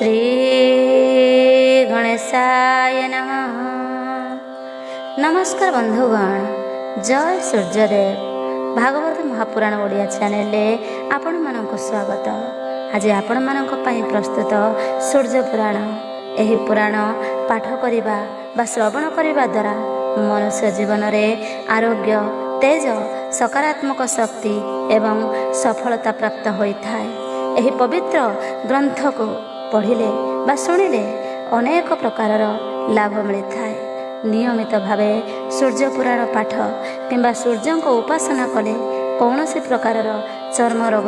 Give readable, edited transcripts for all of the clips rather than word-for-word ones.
श्री गणेशाय नमः। नमस्कार बंधुगण, जय सूर्यदेव। भागवत महापुराण ओडिया चैनल आपण मानक स्वागत। आज आपण मानक पई प्रस्तुत सूर्य पुराण। एही पुराण पाठ करिबा बा श्रवण करिबा द्वारा मनुष्य जीवन में आरोग्य, तेज, सकारात्मक शक्ति एवं सफलता प्राप्त होता है। एही पवित्र ग्रंथ को पढ़िले बा शुणिले अनेक प्रकार लाभ मिलता है। नियमित भावे सूर्य पुराण पाठ किंबा सूर्य को उपासना कले कौन सी प्रकार चर्म रोग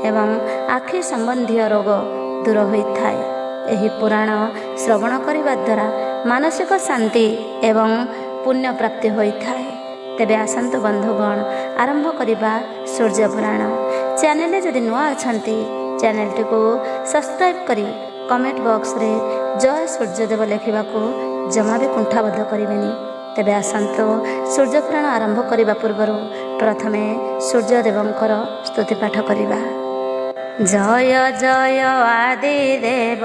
एवं आखि संबंधी रोग दूर होता है। एही पुराण श्रवण करने द्वारा मानसिक शांति एवं पुण्य प्राप्ति होता है। तेबे आसंतु बंधुगण आरंभ करिबा सूर्य पुराण। चैनल जदि नुआ अछंती चैनल टी को सब्सक्राइब करी कमेंट बॉक्स रे जय सूर्यदेव लिखा जमा भी कुंठाबद्ध करेनि। तेबे आसंतु सूर्य पुराण आरंभ करने पूर्व प्रथमे सूर्यदेवंकर स्तुति पाठ करिबा। जय जय आदिदेव,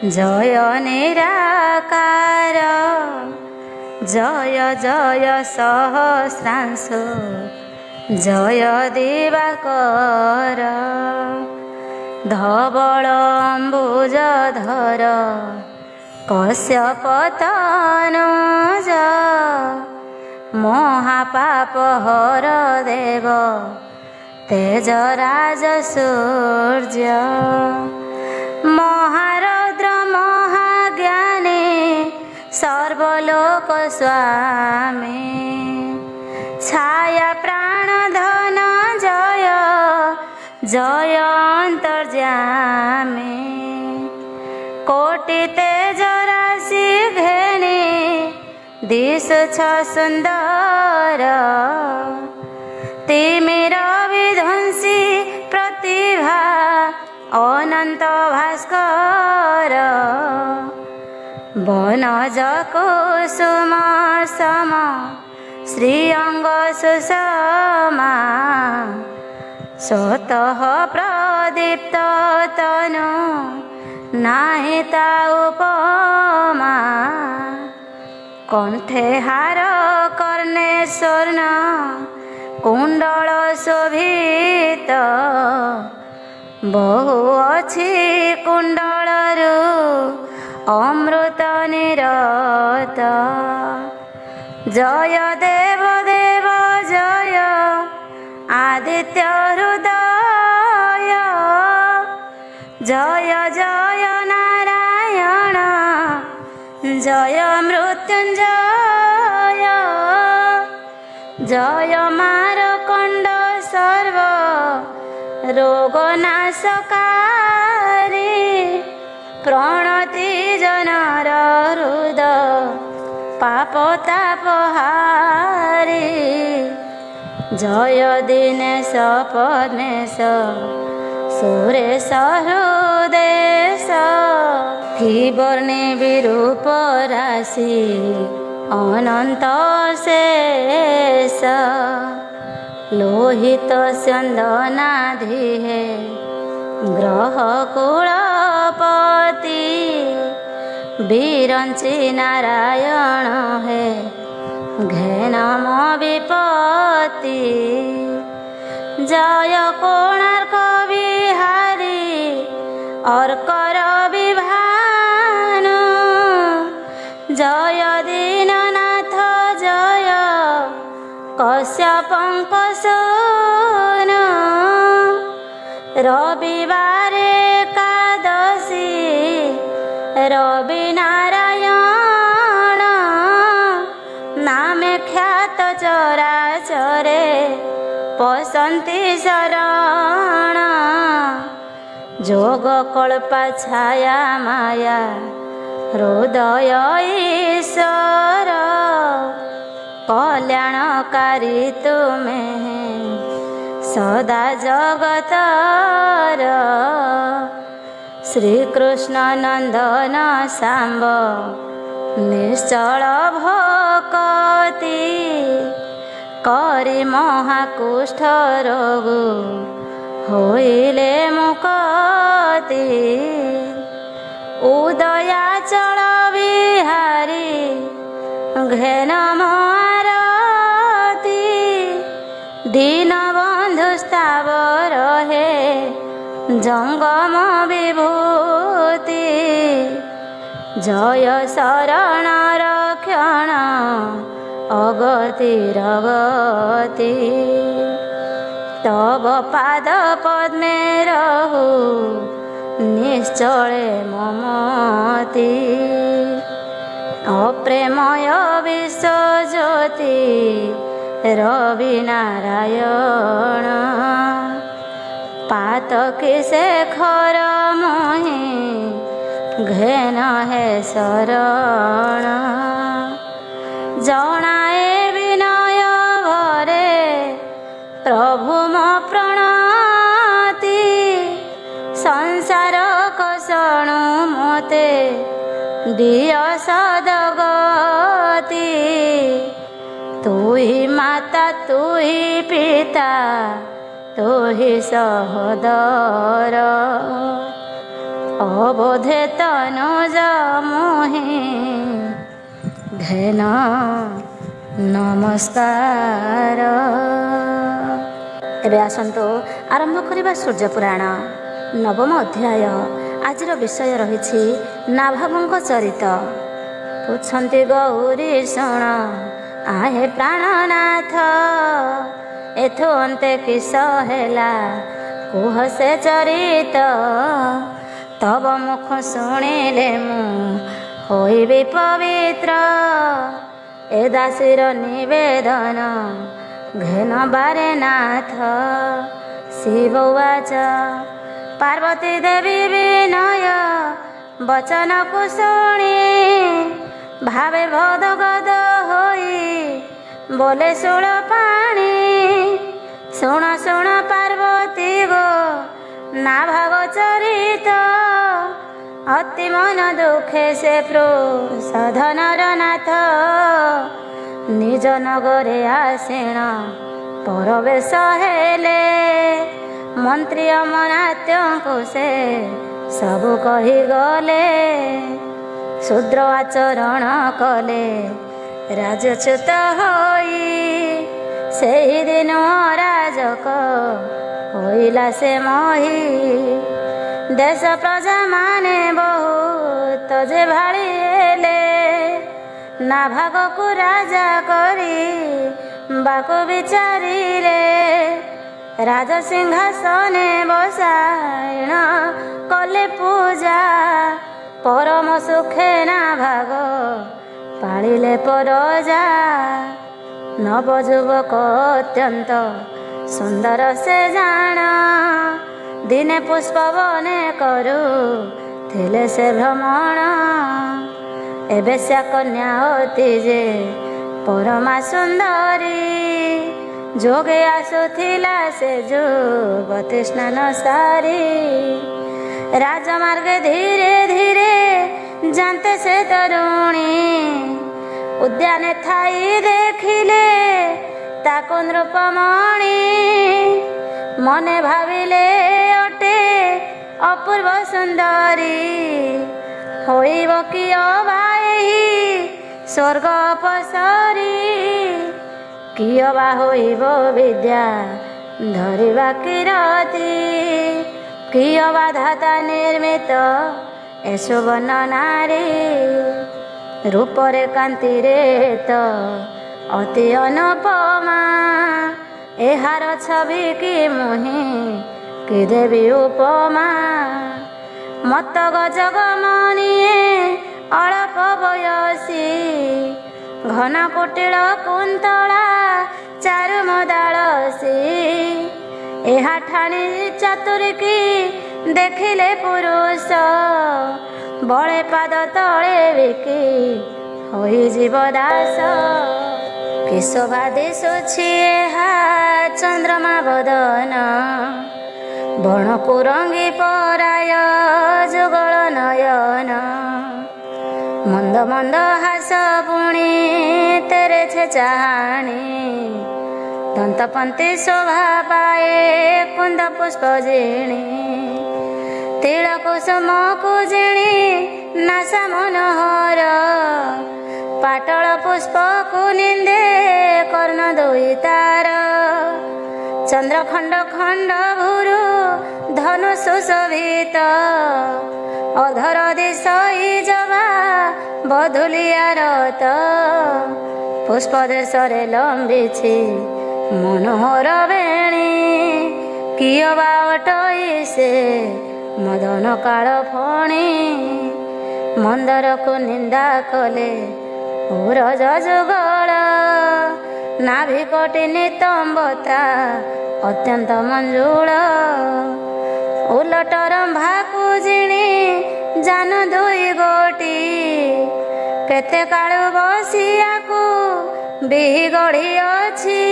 जय निराकार, जय जय सहस्रांशु, जय दिवाकर, धवल अम्बुजधर, कश्यप तनुज, महापापहर देव, तेजराज सूर्य, महारौद्र महाज्ञानी, सर्वलोक स्वामी, छाया प्राणधन जय, जय अंतर्यामी, कोटि तेज राशि घेनी, दिशुछ सुंदर, तिमिर विध्वंसी प्रतिभा, अनंत भास्कर, वनज कुसुम सम, श्रीअंग सुषमा, स्वतः प्रदीप्त तनु, नाही ता उपमा, कंठे हार कर्णे स्वर्ण, कुंडल शोभित, बहु अछि कुंडलरु अमृत निरत, जय देव देव जय, आदित्य हृदय, जय जय नारायण, जय मृत्युंजय, जय मारकंड सर्व रोगनाशकारी, प्रणति जनर हृदय पापतापहारी, जय दिनेश पद्मेश, सुरेश हृदेश, कि वर्णे विरूप राशि, अनंत शेष, लोहित चंदनाधि है, ग्रह कुलपति, विरंची नारायण है, घेनम विपत्ति, जय कोणार्क बिहारी, अर्कर विभानु, जय दीननाथ जय, कश्यपंक सून, रविवार एकादशी, रवि नारायण, नामे ख्यात चराचरे, पसंती शरण, जोग कल्पा छाया माया, हृदय ईश्वर, कल्याणकारी तुम्हें सदा जगतर, श्री कृष्ण नंदन सांब, निश्चल भक्ति, करी महाकुष्ठ रोग, होइले मुक्ति, उदयाचल बिहारी घेन मारती दीनबंधु स्थावर हे जंगम विभूति जय शरण रक्षण अगतिरगति तव पाद पद्मे रहु निश्चले ममति अप्रेमय विश्वज्योति रवि नारायण पातकी शेखर मोहि घेन हे शरण जनाए विनय भरे प्रभु मो प्रणति संसार कसणु मोते दिय सदगति तू ही माता तू ही पिता तू ही सहोदर अबोधे तनुज मोहि घेन नमस्कार। एबे आसंतु आरंभ करिबा सूर्य पुराण नवम अध्याय। आजिर विषय रही नाभावଙ୍କ चरित। पुछन्ति गौरी शुण आहे प्राणनाथ एथु अन्ते किस हेला कुह से चरित तब मुख शुणिले मु होइबि पवित्र ए दासीर निवेदन घेन बारे नाथ। शिव उवाच पार्वती देवी विनय वचन को शुणी भावे भदगद होई बोले सुळ पाणी शुण शुण पार्वती गो नाभाग चरित अति मन दुखे से प्रसाधनर नाथ निज नगरे आसीण परवेश हेले मंत्री अमनात्यଙ୍କୁ से सबु कही गले शूद्र आचरण कले राजच्युत होई सेहि दिन राजक होइला से मोहि देश प्रजा माने बहुत जे भाड़िले नाभाग को राजा करी बाको विचारिले राज सिंहासने बसायण कले पूजा परम सुखे नाभाग पालिले परजा नवजुवक अत्यंत सुंदर से जान दिने पुष्पवने करू थिले से भ्रमण एबे से कन्या अति जे परमा सुंदरी जोगे आसुथिला से जुवती स्नान सारी राजमार्गे धीरे धीरे जानते से तरुणी उद्याने थाई देखिले ताको नृपमणि मने भाविले अटे अपूर्व सुंदरी होइब कि अबा एही स्वर्ग अपसरी कियबा होइब विद्या धरिबा किरती कियबा धाता निर्मित एसुवन नारी रूपरे कांतिरे तो अति अनुपमा एहार छवि की मुहि कि देवी उपमा मत गजगमनिए अल्प बयसी घन कुटिल कुंतला चारु मदालसी एहा ठाणी चतुर्की देखिले पुरुष बळे पाद तले विकी होई जीव दास कि शोभा दिशुछि एहा चंद्रमा बदन बण कुरंगी पराय जुगल नयन मंद मंद हास पुणी तेरे छे चाहाणी दंतपंती शोभा पाए कुंद पुष्प जीणी ତିଳ କୁସୁମକୁ ଜିଣି ନାସା ମନୋହର ପାଟଳ ପୁଷ୍ପକୁ ନିନ୍ଦେ କର୍ଣ୍ଣ ଦୁଇ ତାର ଚନ୍ଦ୍ର ଖଣ୍ଡ ଖଣ୍ଡ ଭୁରୁ ଧନୁ ସୁଶୋଭିତ ଅଧର ଦିଶଇ ଜବା ବଧୁଲିଆରତ ପୁଷ୍ପ ଦେଶରେ ଲମ୍ବିଛି ମନୋହର ବେଣୀ କିଏ ବା ଅଟଇ ସେ ମଦନ କାଳ ଫଣି ମନ୍ଦରକୁ ନିନ୍ଦା କଲେ ଉରଜ ଯୁଗଳ ନାଭିକଟି ନିତମ୍ବତା ଅତ୍ୟନ୍ତ ମଞ୍ଜୁଳ ଉଲଟ ରମ୍ଭାକୁ ଜିଣି ଜାନ ଦୁଇ ଗୋଟି କେତେ କାଳୁ ବସିବାକୁ ବିହି ଗଢ଼ି ଅଛି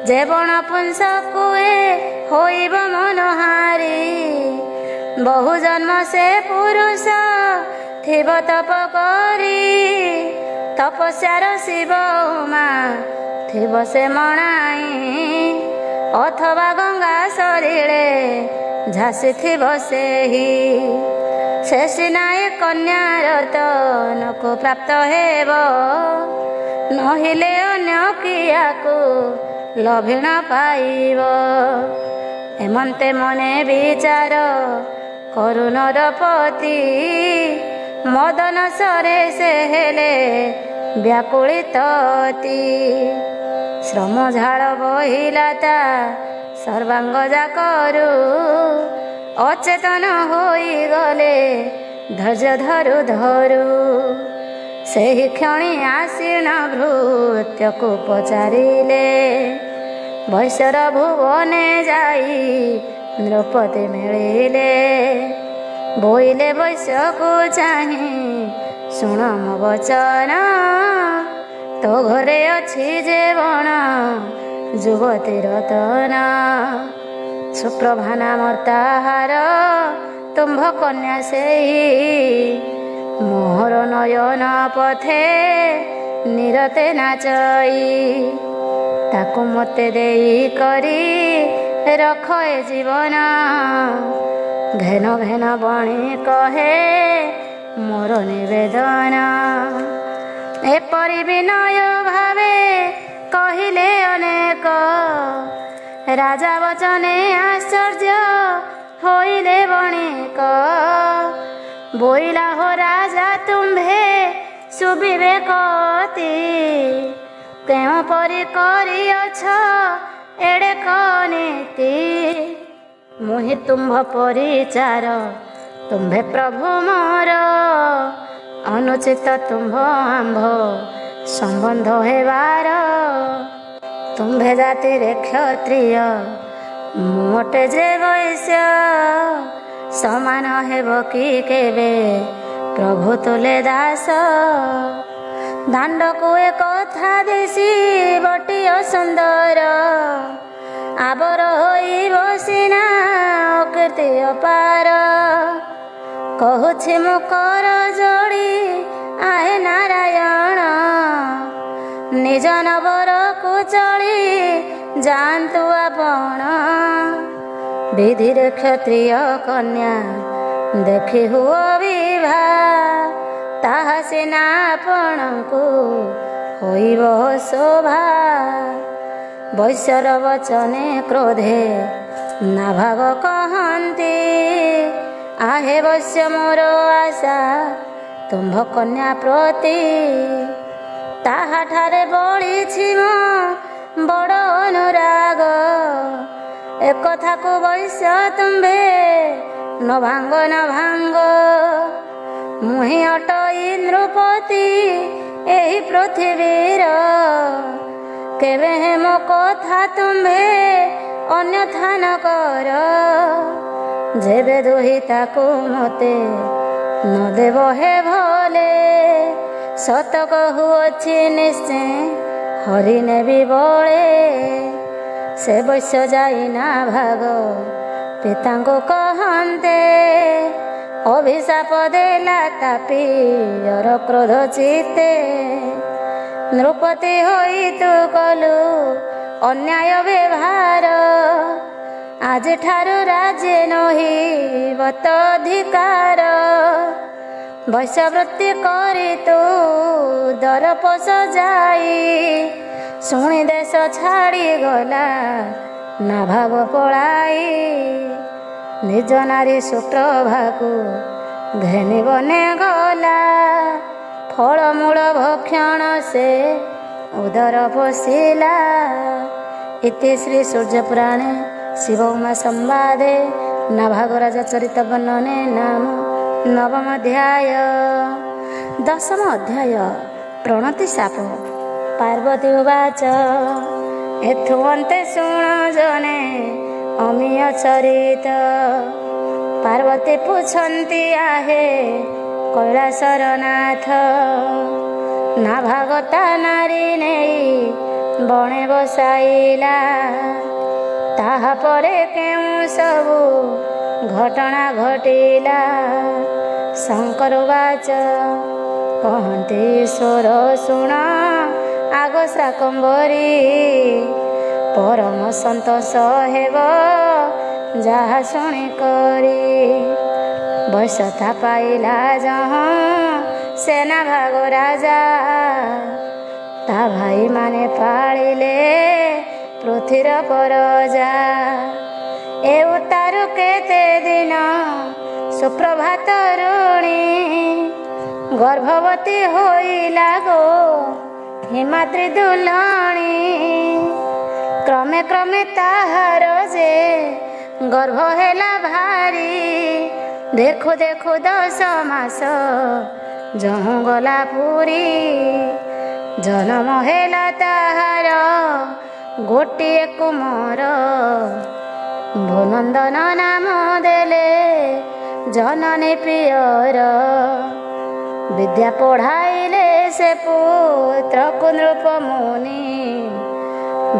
ଯେ ବଣ ପୁଂସକୁ ହୋଇବ ମନୋହାରୀ ବହୁ ଜନ୍ମ ସେ ପୁରୁଷ ଥିବ ତପ କରି ତପସ୍ୟାର ଶିବ ଉମା ଥିବ ସେ ମଣାଇ ଅଥବା ଗଙ୍ଗା ସରିଳେ ଝାସିଥିବ ସେହି ସେ ସିନା ଏ କନ୍ୟା ରତନକୁ ପ୍ରାପ୍ତ ହେବ ନହିଲେ ଅନ୍ୟ କିଆକୁ ଲଭିଣ ପାଇବ ଏମନ୍ତେ ମନେ ବିଚାର କରୁଣର ପତି ମଦନ ସରେ ସେ ହେଲେ ବ୍ୟାକୁଳିତ ଅତି ଶ୍ରମ ଝାଳ ବହିଲା ତା ସର୍ବାଙ୍ଗ ଯାକରୁ ଅଚେତନ ହୋଇଗଲେ ଧୈର୍ଯ୍ୟ ଧରୁ ଧରୁ ସେହି କ୍ଷଣି ଆସୀନ ଭୃତ୍ୟକୁ ପଚାରିଲେ ବୈଶ୍ୟର ଭୁବନେ ଯାଇ ନୃପତି ମିଳିଲେ ବୋଇଲେ ବୈଶ୍ୟକୁ ଚାହିଁ ଶୁଣ ମୋ ବଚନ ତୋ ଘରେ ଅଛି ଯେ ବଣ ଯୁବତୀ ରତନ ସୁପ୍ରଭା ନାମ ତାହାର ତୁମ୍ଭ କନ୍ୟା ସେହି ମୋହର ନୟନ ପଥେ ନିରତେ ନାଚଇ ତାକୁ ମୋତେ ଦେଇ କରି ରଖ ଏ ଜୀବନ ଘେନ ଘେନ ବଣି କହେ ମୋର ନିବେଦନ ଏପରି ବିନୟ ଭାବେ କହିଲେ ଅନେକ ରାଜା ବଚନେ ଆଶ୍ଚର୍ଯ୍ୟ ହୋଇଲେ ବଣିକ ବୋଇଲା ହୋ ରାଜା ତୁମ୍ଭେ ସୁବିବେକତି କେଉଁ ପରି କରିଅଛ ଏଡ଼େ କନୀତି ମୁହିଁ ତୁମ୍ଭ ପରିଚାର ତୁମ୍ଭେ ପ୍ରଭୁ ମୋର ଅନୁଚିତ ତୁମ୍ଭ ଆମ୍ଭ ସମ୍ବନ୍ଧ ହେବାର ତୁମ୍ଭେ ଜାତିରେ କ୍ଷତ୍ରିୟ ମୋଟେ ଯେ ବୈଶ୍ୟ ସମାନ ହେବ କି କେବେ ପ୍ରଭୁ ତୁଲେ ଦାସ ଦାଣ୍ଡକୁ ଏ କଥା ଦିଶି ବଟିଅ ସୁନ୍ଦର ଆବର ହୋଇବ ସିନା ଅକୀର୍ତ୍ତି ଅପାର କହୁଛି ମୁଁ କର ଯୋଡ଼ି ଆହେ ନାରାୟଣ ନିଜ ନବରକୁ ଚଳି ଯାଆନ୍ତୁ ଆପଣ ବିଧିରେ କ୍ଷତ୍ରିୟ କନ୍ୟା ଦେଖି ହୁଅ ବିଭା ତାହା ସିନା ଆପଣଙ୍କୁ ହୋଇବ ଶୋଭା ବୈଶ୍ୟର ବଚନେ କ୍ରୋଧେ ନାଭାଗ କହନ୍ତି ଆହେ ବୈଶ୍ୟ ମୋର ଆଶା ତୁମ୍ଭ କନ୍ୟା ପ୍ରତି ତାହାଠାରେ ବଳିଛି ମୋ ବଡ଼ ଅନୁରାଗ ଏକଥାକୁ ବୈଶ୍ୟ ତୁମ୍ଭେ ନ ଭାଙ୍ଗ ନ ଭାଙ୍ଗ ମୁହିଁ ଅଟଇ ନୃପତି ଏହି ପୃଥିବୀର କେବେ ମୋ କଥା ତୁମ୍ଭେ ଅନ୍ୟଥା ନ କର ଯେବେ ଦୁହିତାକୁ ମୋତେ ନ ଦେବ ହେ ଭଲେ ସତ କହୁଅଛି ନିଶ୍ଚୟ ହରି ନେବି ବଳେ ସେ ବୈଶ୍ୟ ଯାଇନା ଭାଗ ପିତାଙ୍କୁ କହନ୍ତେ ଅଭିଶାପ ଦେଲା ତା ପିୟର କ୍ରୋଧ ଚିତେ ନୃପତି ହୋଇ ତୁ କଲୁ ଅନ୍ୟାୟ ବ୍ୟବହାର आज ठारू राज्य नहिब तो अधिकार वैश्यवृत्ति करी तू दरपोष जाई शुणी देश छाड़ी गला ना भाग पलाई निज नारी सुप्रभाକୁ ଘେନି ବନେ ଗଲା ଫଳମୂଳ ଭକ୍ଷଣ ସେ ଉଦର ପୋଷିଲା। ଇତି ଶ୍ରୀ ସୂର୍ଯ୍ୟପୁରାଣେ ଶିବ ଉମା ସମ୍ବାଦେ ନାଭାଗ ରାଜା ଚରିତ ବର୍ଣ୍ଣନେ ନାମ ନବମ ଅଧ୍ୟାୟ। ଦଶମ ଅଧ୍ୟାୟ ପ୍ରଣତି ଶାପ। ପାର୍ବତୀ ଉବାଚ ଏଥୁ ଅନ୍ତେ ଶୁଣ ଜଣେ ଅମୀୟ ଚରିତ। ପାର୍ବତୀ ପୁଛନ୍ତି ଆହେ କୈଳାସର ନାଥ ନାଭାଗ ତା ନାରୀ ନେଇ ବଣେ ବସାଇଲା। ତାହାପରେ କେଉଁ ସବୁ ଘଟଣା ଘଟିଲା। ଶଙ୍କର ଉବାଚ କହନ୍ତି ଈଶ୍ୱର ଶୁଣ ଆଗ ଶାକମ୍ଭରୀ ପରମ ସନ୍ତୋଷ ହେବ ଯାହା ଶୁଣି କରି। ବୈଶ୍ୟତା ପାଇଲା ଯହଁ ସେନା ଭାଗ ରାଜା ତା ଭାଇମାନେ ପାଳିଲେ ପୃଥିବୀର ପରଜା। ଏ ଉତ୍ତାରୁ କେତେ ଦିନ ସୁପ୍ରଭାତ ରୁଣୀ ଗର୍ଭବତୀ ହୋଇଲା ଗୋ ହିମାଦ୍ରି ଦୁଲଣୀ। କ୍ରମେ କ୍ରମେ ତାହାର ଯେ ଗର୍ଭ ହେଲା ଭାରି ଦେଖୁ ଦେଖୁ 10 ମାସ ଯହୁଁ ଗଲା ପୁରୀ। ଜନମ ହେଲା ତାହାର ଗୋଟିଏ କୁମର ଭୁନନ୍ଦନ ନାମ ଦେଲେ ଜନନୀ ପ୍ରିୟର। ବିଦ୍ୟା ପଢ଼ାଇଲେ ସେ ପୁତ୍ରକୁ ନୃପ ମୁନି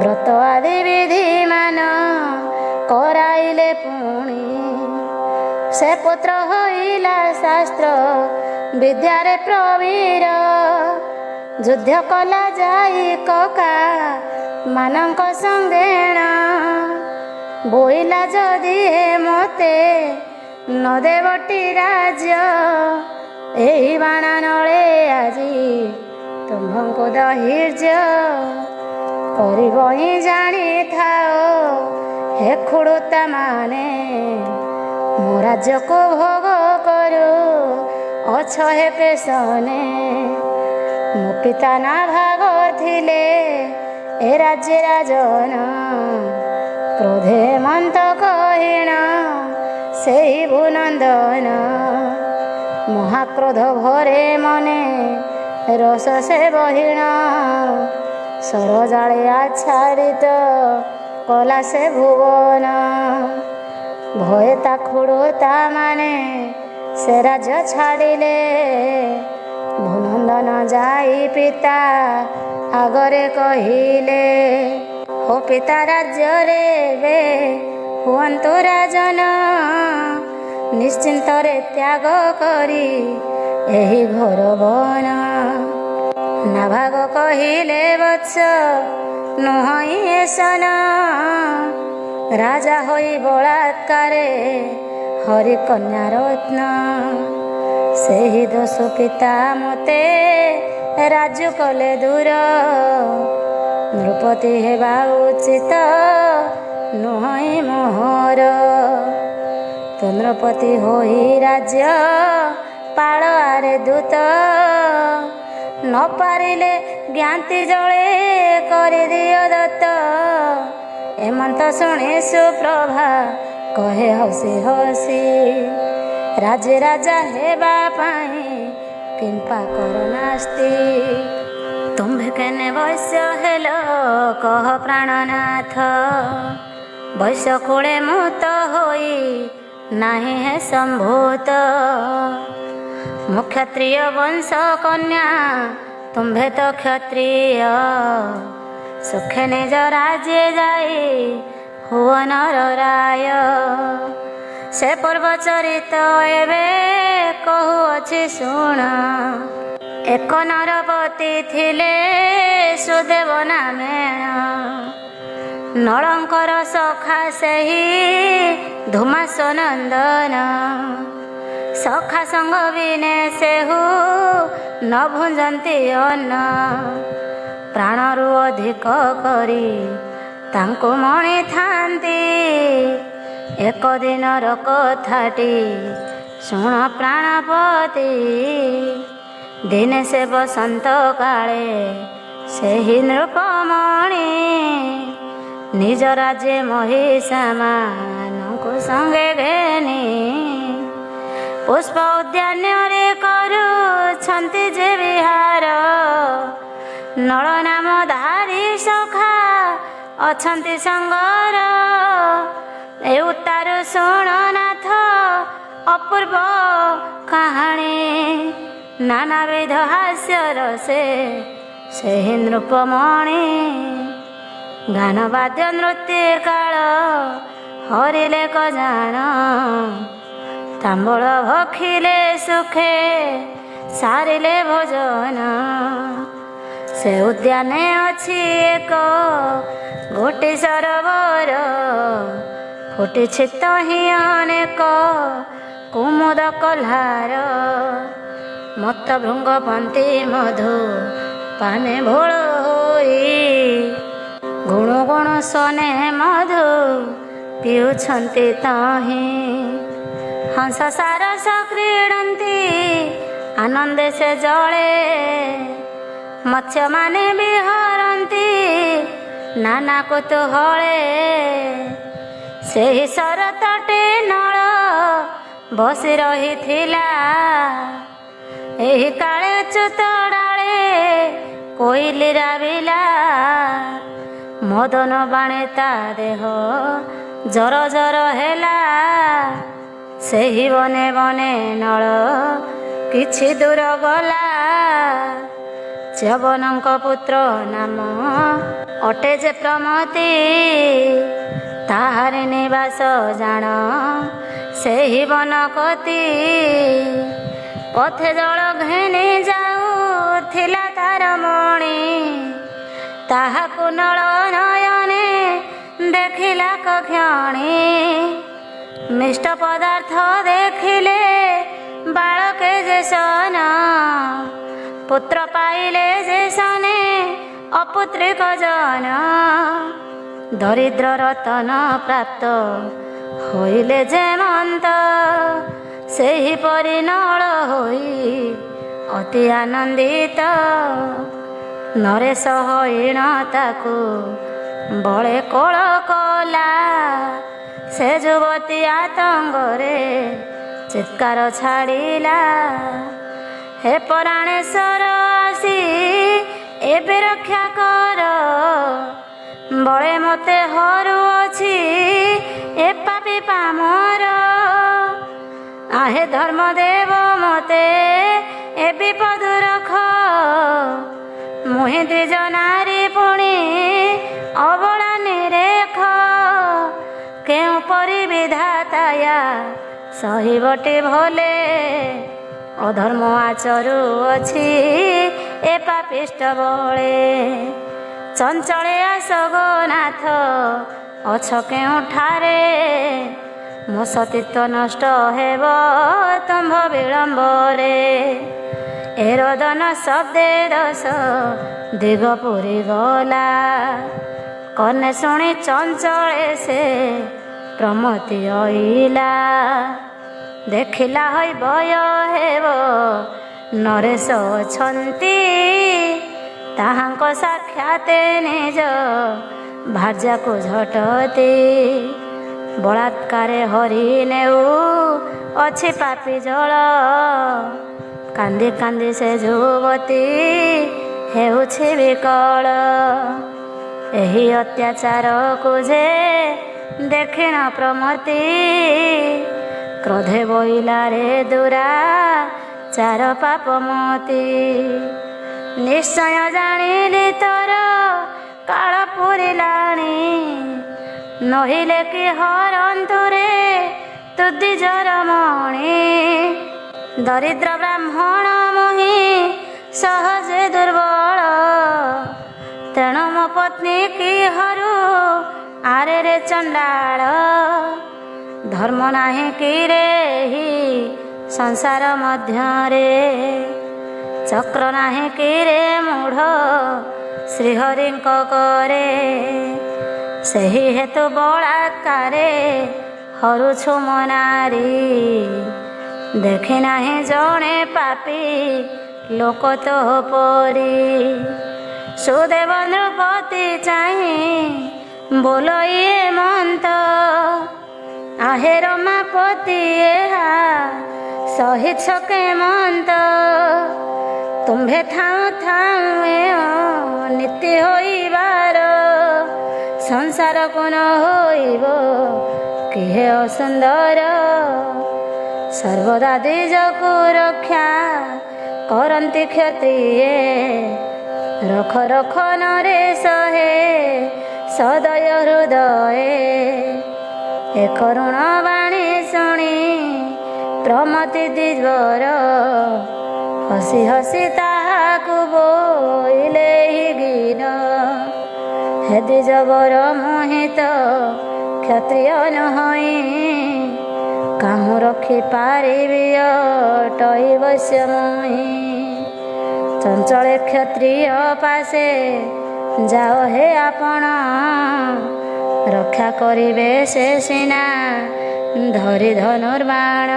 ବ୍ରତ ଆଦି ବିଧିମାନ କରାଇଲେ ପୁଣି। ସେ ପୁତ୍ର ହୋଇଲା ଶାସ୍ତ୍ର ବିଦ୍ୟାରେ ପ୍ରବୀର ଯୁଦ୍ଧ କଲା ଯାଇ କକା ମାନଙ୍କ ସଙ୍ଗେଣ। ବୋଇଲା ଯଦି ହେ ମତେ ନ ଦେବଟି ରାଜ୍ୟ ଏହି ବାଣ ନଳେ ଆଜି ତୁମ୍ଭଙ୍କୁ ଦହିର୍ଯ୍ୟ। କରିବ ହିଁ ଜାଣିଥାଅ ହେ ଖୁଡ଼ୁତା ମାନେ ମୋ ରାଜ୍ୟକୁ ଭୋଗ କରୁ ଅଛ ହେ ପେଶନେ। ମୋ ପିତା ନା ଭାଗ ଥିଲେ ଏ ରାଜ୍ୟ ରାଜନ କ୍ରୋଧେ ମନ୍ତ କହିଣ ସେହି ଭୁନନ୍ଦନ। ମହାକ୍ରୋଧ ଭରେ ମନେ ରସ ସେ ବହିଣ ସରଜାଳେ ଆଚ୍ଛାଦିତ କଲା ସେ ଭୁବନ। ଭୟ ତା ଖୁଡ଼ୁତା ମାନେ ସେ ରାଜ୍ୟ ଛାଡ଼ିଲେ ଭୁନନ୍ଦନ ଯାଇ ପିତା ଆଗରେ କହିଲେ ହୋ ପିତା ରାଜ୍ୟରେ ଏବେ ହୁଅନ୍ତୁ ରାଜନ ନିଶ୍ଚିନ୍ତରେ ତ୍ୟାଗ କରି ଏହି ଘୋର ବନ। ନାଭାଗ କହିଲେ ବତ୍ସ ନୁହଁ ଏ ସନ ରାଜା ହୋଇ ବଳାତ୍କାରେ ହରି କନ୍ୟା ରତ୍ନ। ସେହି ଦୋଷ ପିତା ମତେ ରାଜୁ କଲେ ଦୂର ନୃପତି ହେବା ଉଚିତ ନୁହଁ ମୋହର। ତୁ ନୃପତି ହୋଇ ରାଜ୍ୟ ପାଳ ଆରେ ଦୂତ ନ ପାରିଲେ ଜ୍ଞାତି ଜଳେ କରିଦିଅ ଦତ୍ତ। ଏମନ୍ତ ଶୁଣି ସୁପ୍ରଭା କହେ ହସି ହସି ରାଜେ ରାଜା ହେବା ପାଇଁ କିମ୍ପା କର ନାସ୍ତି। ତୁମ୍ଭେ କେନେ ବୈଶ୍ୟ ହେଲ କହ ପ୍ରାଣନାଥ ବୈଶ୍ୟ କୁଳେ ମୁତ ହୋଇ ନାହିଁ ହେ ସମ୍ଭୂତ। ମୁଁ କ୍ଷତ୍ରିୟ ବଂଶ କନ୍ୟା ତୁମ୍ଭେ ତ କ୍ଷତ୍ରିୟ ସୁଖେ ନିଜ ରାଜ୍ୟ ଯାଇ ହୁଅ ନର ରାୟ। ସେ ପୂର୍ବ ଚରିତ ଏବେ କହୁଅଛି ଶୁଣ। ଏକ ନରପତି ଥିଲେ ସୁଦେବ ନାମେଣ ନଳଙ୍କର ସଖା ସେହି ଧୁମାସ ନନ୍ଦନ, ସଖା ସଙ୍ଗ ବିନେ ସେହୁ ନ ଭୁଞ୍ଜନ୍ତି ଅନ୍ନ। ପ୍ରାଣରୁ ଅଧିକ କରି ତାଙ୍କୁ ମଣିଥାନ୍ତି, ଏକ ଦିନର କଥାଟି ଶୁଣ ପ୍ରାଣପତି। ଦିନେ ସେ ବସନ୍ତ କାଳେ ସେହି ନୃପମଣି, ନିଜ ରାଜ୍ୟ ମହିଷା ମାନଙ୍କୁ ସଙ୍ଗେ ଘେନି। ପୁଷ୍ପ ଉଦ୍ୟାନରେ କରୁଛନ୍ତି ଯେ ବିହାର, ନଳ ନାମ ଧାରି ସଖା ଅଛନ୍ତି ସଙ୍ଗର। ଏ ଉତ୍ତାରୁ ଶୁଣ ନାଥ ଅପୂର୍ବ କାହାଣୀ, ନାନାବିଧ ହାସ୍ୟର ସେହି ନୃପମଣି। ଗାନ ବାଦ୍ୟ ନୃତ୍ୟ କାଳ ହରିଲେ କଜାଣ, ତାମ୍ବଳ ଭଖିଲେ ସୁଖେ ସାରିଲେ ଭୋଜନ। ସେ ଉଦ୍ୟାନେ ଅଛି ଏକ ଗୋଟି ସରୋବର, ଫୁଟିଛି ତହିଁ ଅନେକ କୁମୁଦ କଲ୍ହାର। ମତ ଭୃଙ୍ଗ ପନ୍ତି ମଧୁ ପାନେ ଭୋଳ ହୋଇ, ଗୁଣୁ ଗୁଣୁ ସନେ ମଧୁ ପିଉଛନ୍ତି ତହିଁ। ହଂସ ସାରସ କ୍ରୀଡ଼ନ୍ତି ଆନନ୍ଦେ ସେ ଜଳେ, ମତ୍ସ୍ୟମାନେ ବିହରନ୍ତି ନାନା କୁତୁହଳେ। ସେହି ସର ତଟେ ନଳ ବସି ରହିଥିଲା, ଏହି କାଳେ ଚ୍ୟୁତ ଡାଳେ କୋଇଲି ରାବିଲା। ମଦନ ବାଣେ ତା ଦେହ ଜର ଜର ହେଲା, ସେହି ବନେ ବନେ ନଳ କିଛି ଦୂର ଗଲା। ଚ୍ୟବନଙ୍କ ପୁତ୍ର ନାମ ଅଟେ ଯେ ପ୍ରମତି, ତାହାରି ନିବାସ ଜାଣ ସେହି ବନକତି। ପଥେ ଜଳ ଘେନି ଯାଉଥିଲା ତାର ମଣି, ତାହାକୁ ନଳ ନୟନେ ଦେଖିଲା କକ୍ଷଣୀ। ମିଷ୍ଟ ପଦାର୍ଥ ଦେଖିଲେ ବାଳକେ ଯେ ସନ, ପୁତ୍ର ପାଇଲେ ଯେ ସନେ ଅପୁତ୍ରିକ ଜନ। ଦରିଦ୍ର ରତନ ପ୍ରାପ୍ତ ହୋଇଲେ ଯେ ମନ୍ତ, ସେହିପରି ନଳ ହୋଇ ଅତି ଆନନ୍ଦିତ। ନରେଶ ହଇଣ ତାକୁ ବଳେ କୋଳ କଲା, ସେ ଯୁବତୀ ଆତଙ୍କରେ ଚିତ୍କାର ଛାଡ଼ିଲା। ହେ ପରାଣେଶ୍ୱର ଆସି ଏବେ ରକ୍ଷା କର, ବଳେ ମୋତେ ହରୁଅଛି ଏ ପାପୀ ପାମର। ଆହେ ଧର୍ମଦେବ ମୋତେ ଏ ବିପଦୁ ରଖ, ମୁହିଁ ଦ୍ୱିଜ ନାରୀ ପୁଣି ଅବଳା ନିରେଖ। କେଉଁ ପରି ବିଧାତାୟା ସହିବଟି ଭଲେ, ଅଧର୍ମ ଆଚରୁଅଛି ଏ ପାପିଷ୍ଟ ବଳେ। ଚଞ୍ଚଳେ ଆସ ଗୋନାଥ ଅଛ କେଉଁଠାରେ, ମୋ ସତୀତ୍ୱ ନଷ୍ଟ ହେବ ତୁମ୍ଭ ବିଳମ୍ବରେ। ଏ ରୋଦନ ଶବ୍ଦେ ଦଶ ଦିଗ ପୁରୀ ଗଲା, କର୍ଣ୍ଣେ ଶୁଣି ଚଞ୍ଚଳେ ସେ ପ୍ରମତି ଅଇଲା। ଦେଖିଲା ହୋଇ ଭୟ ହେବ ନରେଶ ଅଛନ୍ତି, ତାହାଙ୍କ ସାକ୍ଷାତେ ନିଜ ଭାର୍ଯ୍ୟାକୁ ଝଟତି। ବଳାତ୍କାରେ ହରି ନେଉ ଅଛି ପାପୀ ଜଳ, କାନ୍ଦି କାନ୍ଦି ସେ ଯୁବତୀ ହେଉଛି ବିକଳ। ଏହି ଅତ୍ୟାଚାରକୁ ଯେ ଦେଖିଣ ପ୍ରମତି, କ୍ରୋଧେ ବୋଇଲାରେ ଦୁରାଚାର ପାପମତି। ନିଶ୍ଚୟ ଜାଣିଲି ତୋର କାଳ ପୁରିଲାଣି, ନହିଲେ କି ହରନ୍ତୁରେ ତୁ ଦ୍ୱିଜର ମଣି। ଦରିଦ୍ର ବ୍ରାହ୍ମଣ ମୁହିଁ ସହଜେ ଦୁର୍ବଳ, ତେଣୁ ମୋ ପତ୍ନୀ କି ହରୁ ଆରେ ରେ ଚଣ୍ଡାଳ ଧର୍ମ ନାହିଁ କି ରେ ହି ସଂସାର ମଧ୍ୟରେ, ଚକ୍ର ନାହିଁ କି ରେ ମୂଢ଼ ଶ୍ରୀହରିଙ୍କ କରେ, ସେହି ହେତୁ ବଳାତ୍କାରେ ହରୁଛୁ ମନାରୀ, ଦେଖି ନାହିଁ ଜଣେ ପାପୀ ଲୋକ ତୋ ପରି। ସୁଦେବ ନୃପତି ଚାହିଁ ବୋଲ ଇଏ ମନ୍ତ, ଆହେ ରମାପତି ଏହା ସହିଛ କେମନ୍ତ, ତୁମ୍ଭେ ଥାଉ ଥାଉ ଏ ନୀତି ହୋଇବାର, ସଂସାରକୁ ନ ହୋଇବ କିଏ ଅସୁନ୍ଦର, ସର୍ବଦା ଦ୍ୱିଜକୁ ରକ୍ଷା କରନ୍ତି କ୍ଷତ୍ରିୟେ, ରଖ ରଖ ନରେ ସହେ ସଦୟ ହୃଦୟେ, ଏ କରୁଣ ବାଣୀ ଶୁଣି ପ୍ରମତି ଦ୍ୱିଜର, ହସି ହସି ତାହାକୁ ବୋଇଲେ ଗୀତ, ହେ ଦ୍ୱିଜବର ମୋହିତ କ୍ଷତ୍ରିୟ ନୁହଁ, କାହୁଁ ରଖି ପାରିବି ଅଟଇ ବୈଶ୍ୟ ମୁହିଁ, ଚଞ୍ଚଳେ କ୍ଷତ୍ରିୟ ପାଶେ ଯାଅ ହେ ଆପଣ, ରକ୍ଷା କରିବେ ସେ ସିନା ଧରି ଧନୁର୍ବାଣ,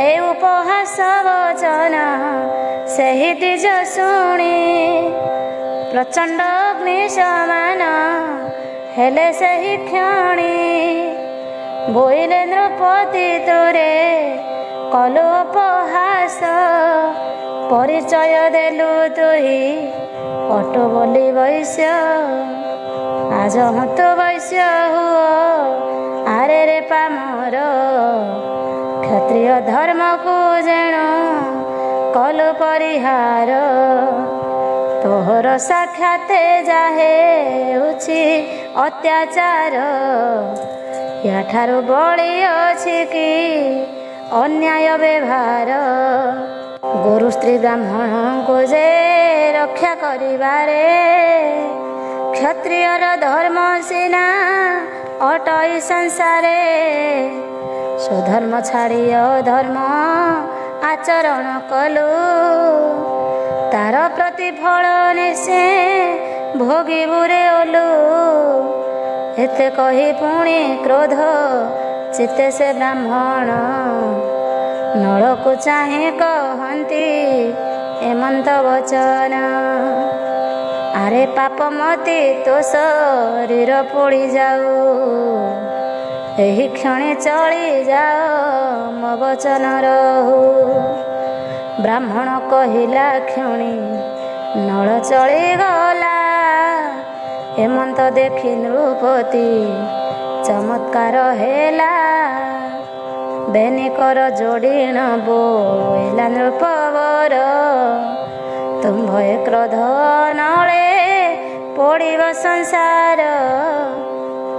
ଏ ଉପହାସ ବଚନ ସେହି ଦ୍ୱିଜ ଶୁଣି, ପ୍ରଚଣ୍ଡ ଅଗ୍ନି ସମାନ ହେଲେ ସେହି କ୍ଷଣି, ବୋଇଲେ ନୃପତି ତୋରେ କଲୁ ଉପହାସ, ପରିଚୟ ଦେଲୁ ତୁହି ଅଟୁ ବୋଲି ବୈଶ୍ୟ, ଆଜ ହତୁ ବୈଶ୍ୟ ହୁଅ ଆରେ ରେ ପାମର, କ୍ଷତ୍ରିୟ ଧର୍ମକୁ ଯେଣୁ କଲୁ ପରିହାର, ତୋହର ସାକ୍ଷାତେ ଯାହେ ହେଉଛି ଅତ୍ୟାଚାର, ୟାଠାରୁ ବଳି ଅଛି କି ଅନ୍ୟାୟ ବ୍ୟବହାର, ଗୁରୁ ସ୍ତ୍ରୀ ବ୍ରାହ୍ମଣଙ୍କୁ ଯେ ରକ୍ଷା କରିବାରେ, କ୍ଷତ୍ରିୟର ଧର୍ମ ସିନା ଅଟଇ ସଂସାରେ, ସୁଧର୍ମ ଛାଡ଼ି ଅଧର୍ମ ଆଚରଣ କଲୁ, ତାର ପ୍ରତିଫଳ ନିଶ୍ଚେ ଭୋଗିବୁ ରେ ଓଲୁ, ଏତେ କହି ପୁଣି କ୍ରୋଧ ଚିତ୍ତେ ସେ ବ୍ରାହ୍ମଣ, ନଳକୁ ଚାହିଁ କହନ୍ତି ଏମନ୍ତ ବଚନ, ଆରେ ପାପମତି ତୋ ଶରୀର ପୋଡ଼ି ଯାଉ, ଏହି କ୍ଷଣି ଚଳି ଯାଅ ମୋ ବଚନ ରହୁ, ବ୍ରାହ୍ମଣ କହିଲା କ୍ଷଣି ନଳ ଚଳିଗଲା, ହେମନ୍ତ ଦେଖି ନୃପତି ଚମତ୍କାର ହେଲା, ବେନିକର ଯୋଡ଼ିଣ ବୋଇଲା ନୃପବର, ତୁମ୍ଭଏ କ୍ରୋଧ ନଳେ ପଡ଼ିବ ସଂସାର,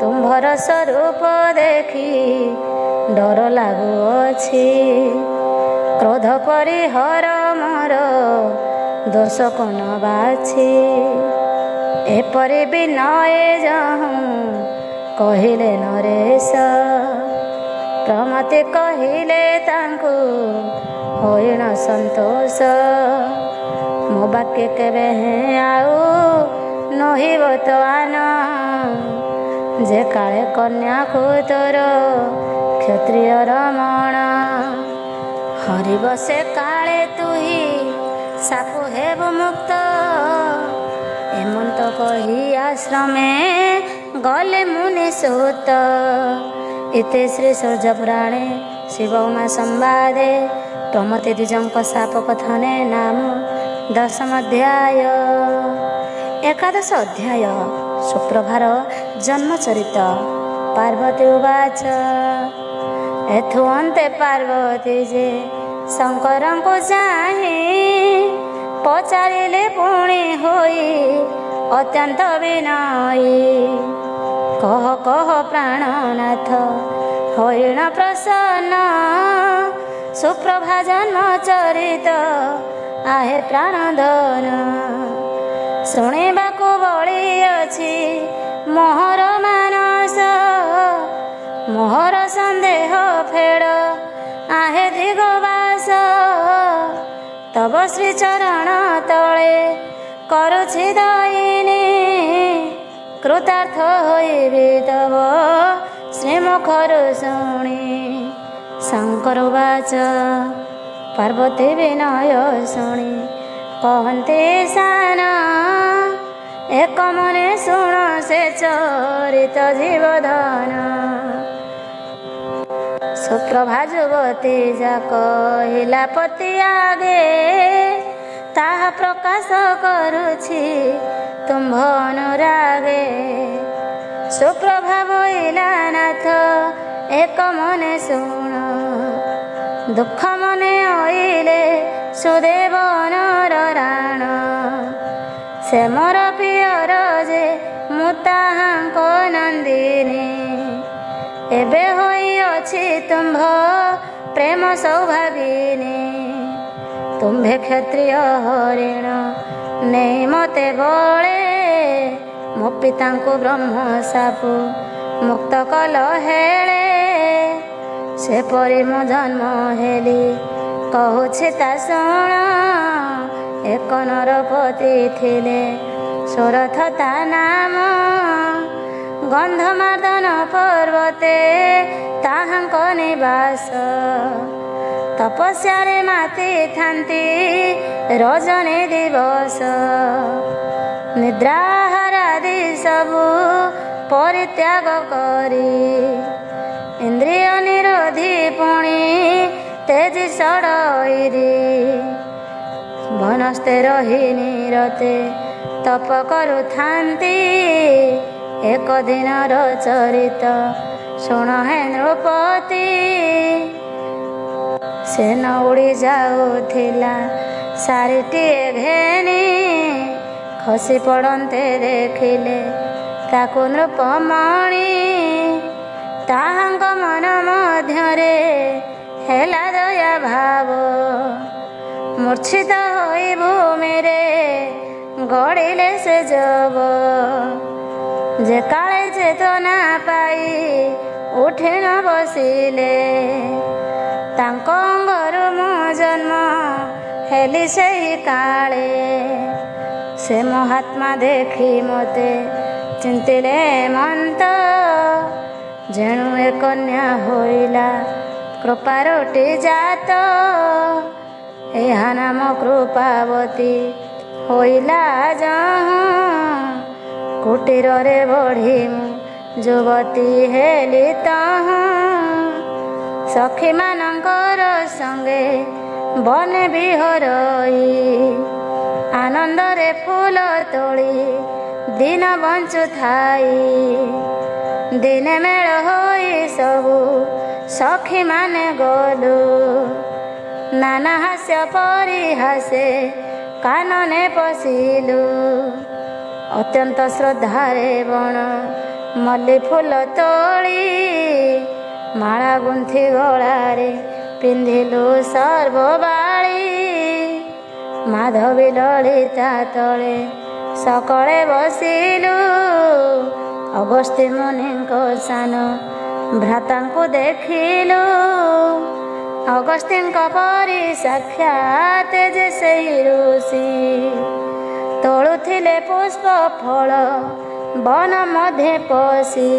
ତୁମ୍ଭର ସ୍ୱରୂପ ଦେଖି ଡର ଲାଗୁଅଛି, କ୍ରୋଧ ପରିହର ମୋର ଦୋଷ କୋନ ବାଛି, ଏପରି ବିନୟ ଯହୁଁ କହିଲେ ନରେଶ, ପ୍ରମତି କହିଲେ ତାଙ୍କୁ ହୋଇଣ ସନ୍ତୋଷ, ମୋ ବାକ୍ୟ କେବେ ଆଉ ନହିବ ତ ଆନ, ଯେ କାଳେ କନ୍ୟାକୁ ତୋର କ୍ଷତ୍ରିୟର ମଣ, ହରିବ ସେ କାଳେ ତୁହି ସାପୁ ହେବ ମୁକ୍ତ, ଏମନ୍ତ କହି ଆଶ୍ରମେ ଗଲେ ମୁନି ସୁତ, ଇତି ଶ୍ରୀ ସୂର୍ଯ୍ୟ ପୁରାଣେ ଶିବ ଉମା ସମ୍ବାଦେ ପ୍ରମତି ଦ୍ୱିଜଙ୍କ ଶାପ କଥନେ ନାମ ଦଶମ ଅଧ୍ୟାୟ। ଏକାଦଶ ଅଧ୍ୟାୟ ସୁପ୍ରଭାର ଜନ୍ମଚରିତ। ପାର୍ବତୀ ଉବାଚ ଏଥୁ ଅନ୍ତେ ପାର୍ବତୀ ଯେ ଶଙ୍କରଙ୍କୁ ଚାହିଁ ପଚାରିଲେ ପୁଣି ହୋଇ ଅତ୍ୟନ୍ତ ବିନୟୀ, କହ କହ ପ୍ରାଣନାଥ ହୋଇଣ ପ୍ରସନ୍ନ, ସୁପ୍ରଭା ଜନ୍ମ ଚରିତ ଆହେ ପ୍ରାଣଧନ, ଶୁଣିବାକୁ ବଳି ଅଛି मोहर मानस मोहर सन्देह फेड़ आहे दिगवास तब श्रीचरण तले करुछि दयिनी कृतार्थ होइबि तब श्रीमुखरु शुणी शंकर वाच पार्वती विनय शुणी कहते सान एक मने शुण से चरित जीवधन सुप्रभा युवती जा कहिला पति आगे ताहा प्रकाश करुछि तुम्भ अनुरागे सुप्रभा बोइला नाथ एक मने शुण दुख मने ओइले सुदेव नर राण से मोर पियर जे मु ताहांक नंदिनी एबे होइअछि तुम्भ प्रेम सौभागिनी तुम्भे क्षत्रिय हरिण नेई मते बळे मो पितांकु ब्रह्म सापु मुक्त कल हेळे से परि मो जन्म हेली कहुछि ता शुण एक नरपति थिले सुरथ ता नाम गंधमादन पर्वते ताहांक निवास तपस्या रे माति थांती रजनी दिवस निद्राहारादि सबु परित्याग करी इंद्रिय निरोधी पुणी तेजी सड़ईरी वनस्ते रही निरते तप करुथांती एक दिनर चरित शुण हे नृपति से न उड़ी जाऊथिला सारिटिए घेनी खसी पड़ते देखिले ताकु नृपमणि ताहांक मन मध्यरे हेला दया भाव मूर्छित होई भूमिरे गड़िले से जब जे काले चेतना पाई उठी न बसिले तांको अंगरु मो जन्म हेली सेही काले से महात्मा देखी मते चिंतिले मंत जेणु ए कन्या होइला कृपारोटी जात एहा नाम कृपावती होइला जहु कुटीर रे बढ़ी युवती हेली तहु सखी मानकर संगे बने बिहरई आनंद रे फूल तोड़ी दिन बंचु थाई दिने मेल होई सबु सखी माने गलु नाना हास्य परिहासे कानने पशिलु अत्यंत श्रद्धारे बण मल्ली फूल तोड़ी माला गुंथी गलारे पिंधिलु सर्वबाळी माधवी ललिता तले सकळे बसिलु अगस्त्य मुनिको सान भ्रातांकु देखिलु अगस्त्यंक परि साक्षात जे सेई ऋषि तोळुथिले पुष्प फल वन मध्ये पशि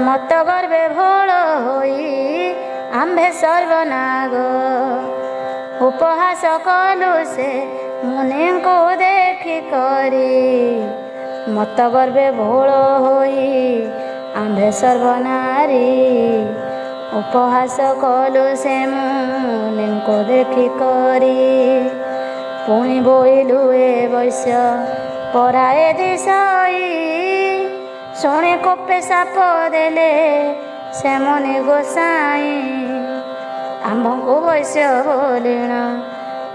मत गर्भे भोल होई आंभे सर्वनाग उपहास कलु से मुनि को देखी करी मत गर्भे भोल होई आंभे सर्वनारी उपहास कलु से मुनि को देखी करी पुणी बोइलु ए वैश्य पराए दिशई शुणी कोपे साप देले से मुनि गोसाई आम्भको वैश्य बोलिण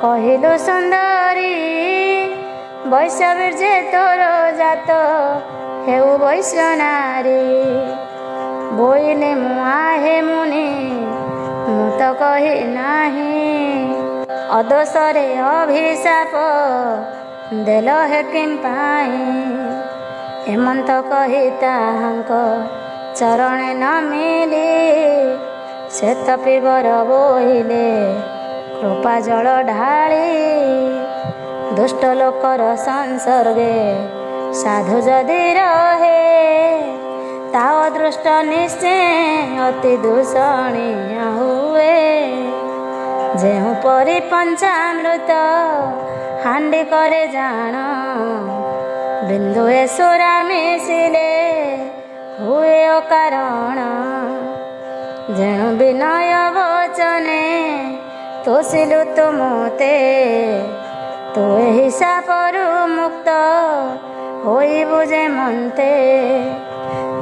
कहिलु सुंदरी वैश्य बीर्जे तोर जात हेउ वैश्य नारी बोइले मुआ हे मुनि मु तो कही नाही अदोषरे अभिशाप देल हे किं पाई ଏମନ୍ତ କହି ତାହାଙ୍କ ଚରଣେ ନ ମିଲି ଶ୍ଵେତ ପିବର ବୋହିଲେ କୃପା ଜଳ ଢାଳି। ଦୁଷ୍ଟ ଲୋକର ସଂସର୍ଗେ ସାଧୁ ଯଦି ରହେ ତା ଅଦୃଷ୍ଟ ନିଶ୍ଚୟ ଅତି ଦୂଷଣୀୟ ହୁଏ। ଯେଉଁପରି ପଞ୍ଚାମୃତ ହାଣ୍ଡି କରେ ଜାଣ ବିନ୍ଦୁଏ ସୁରା ମିଶିଲେ ହୁଏ ଅକାରଣ। ଯେଣୁ ବିନୟ ବଚନେ ତୋଷିଲୁ ତୁ ମୋତେ ତୁ ଏହି ଶାପରୁ ମୁକ୍ତ ହୋଇବୁ ଯେ ମନ୍ତେ।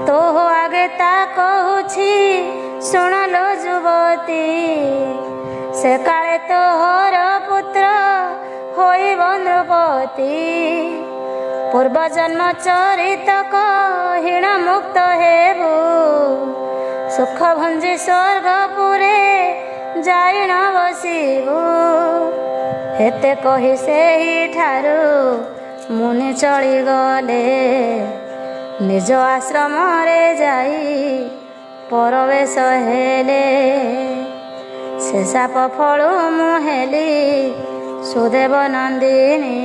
ତୋ ଆଗେ ତା କହୁଛି ଶୁଣଲୋ ଯୁବତୀ ସେ କାଳେ ତୋହର ପୁତ୍ର ହୋଇବ ନୃପତି। ପୂର୍ବଜନ୍ମ ଚରିତ କହିଣ ମୁକ୍ତ ହେବୁ ସୁଖ ଭଞ୍ଜି ସ୍ୱର୍ଗପୁରେ ଯାଇ ନ ବସିବୁ। ଏତେ କହି ସେହିଠାରୁ ମୁନି ଚଳିଗଲେ ନିଜ ଆଶ୍ରମରେ ଯାଇ ପରବେଶ ହେଲେ। ସେ ସାପ ଫଳୁ ମୁଁ ହେଲି ସୁଦେବ ନନ୍ଦିନୀ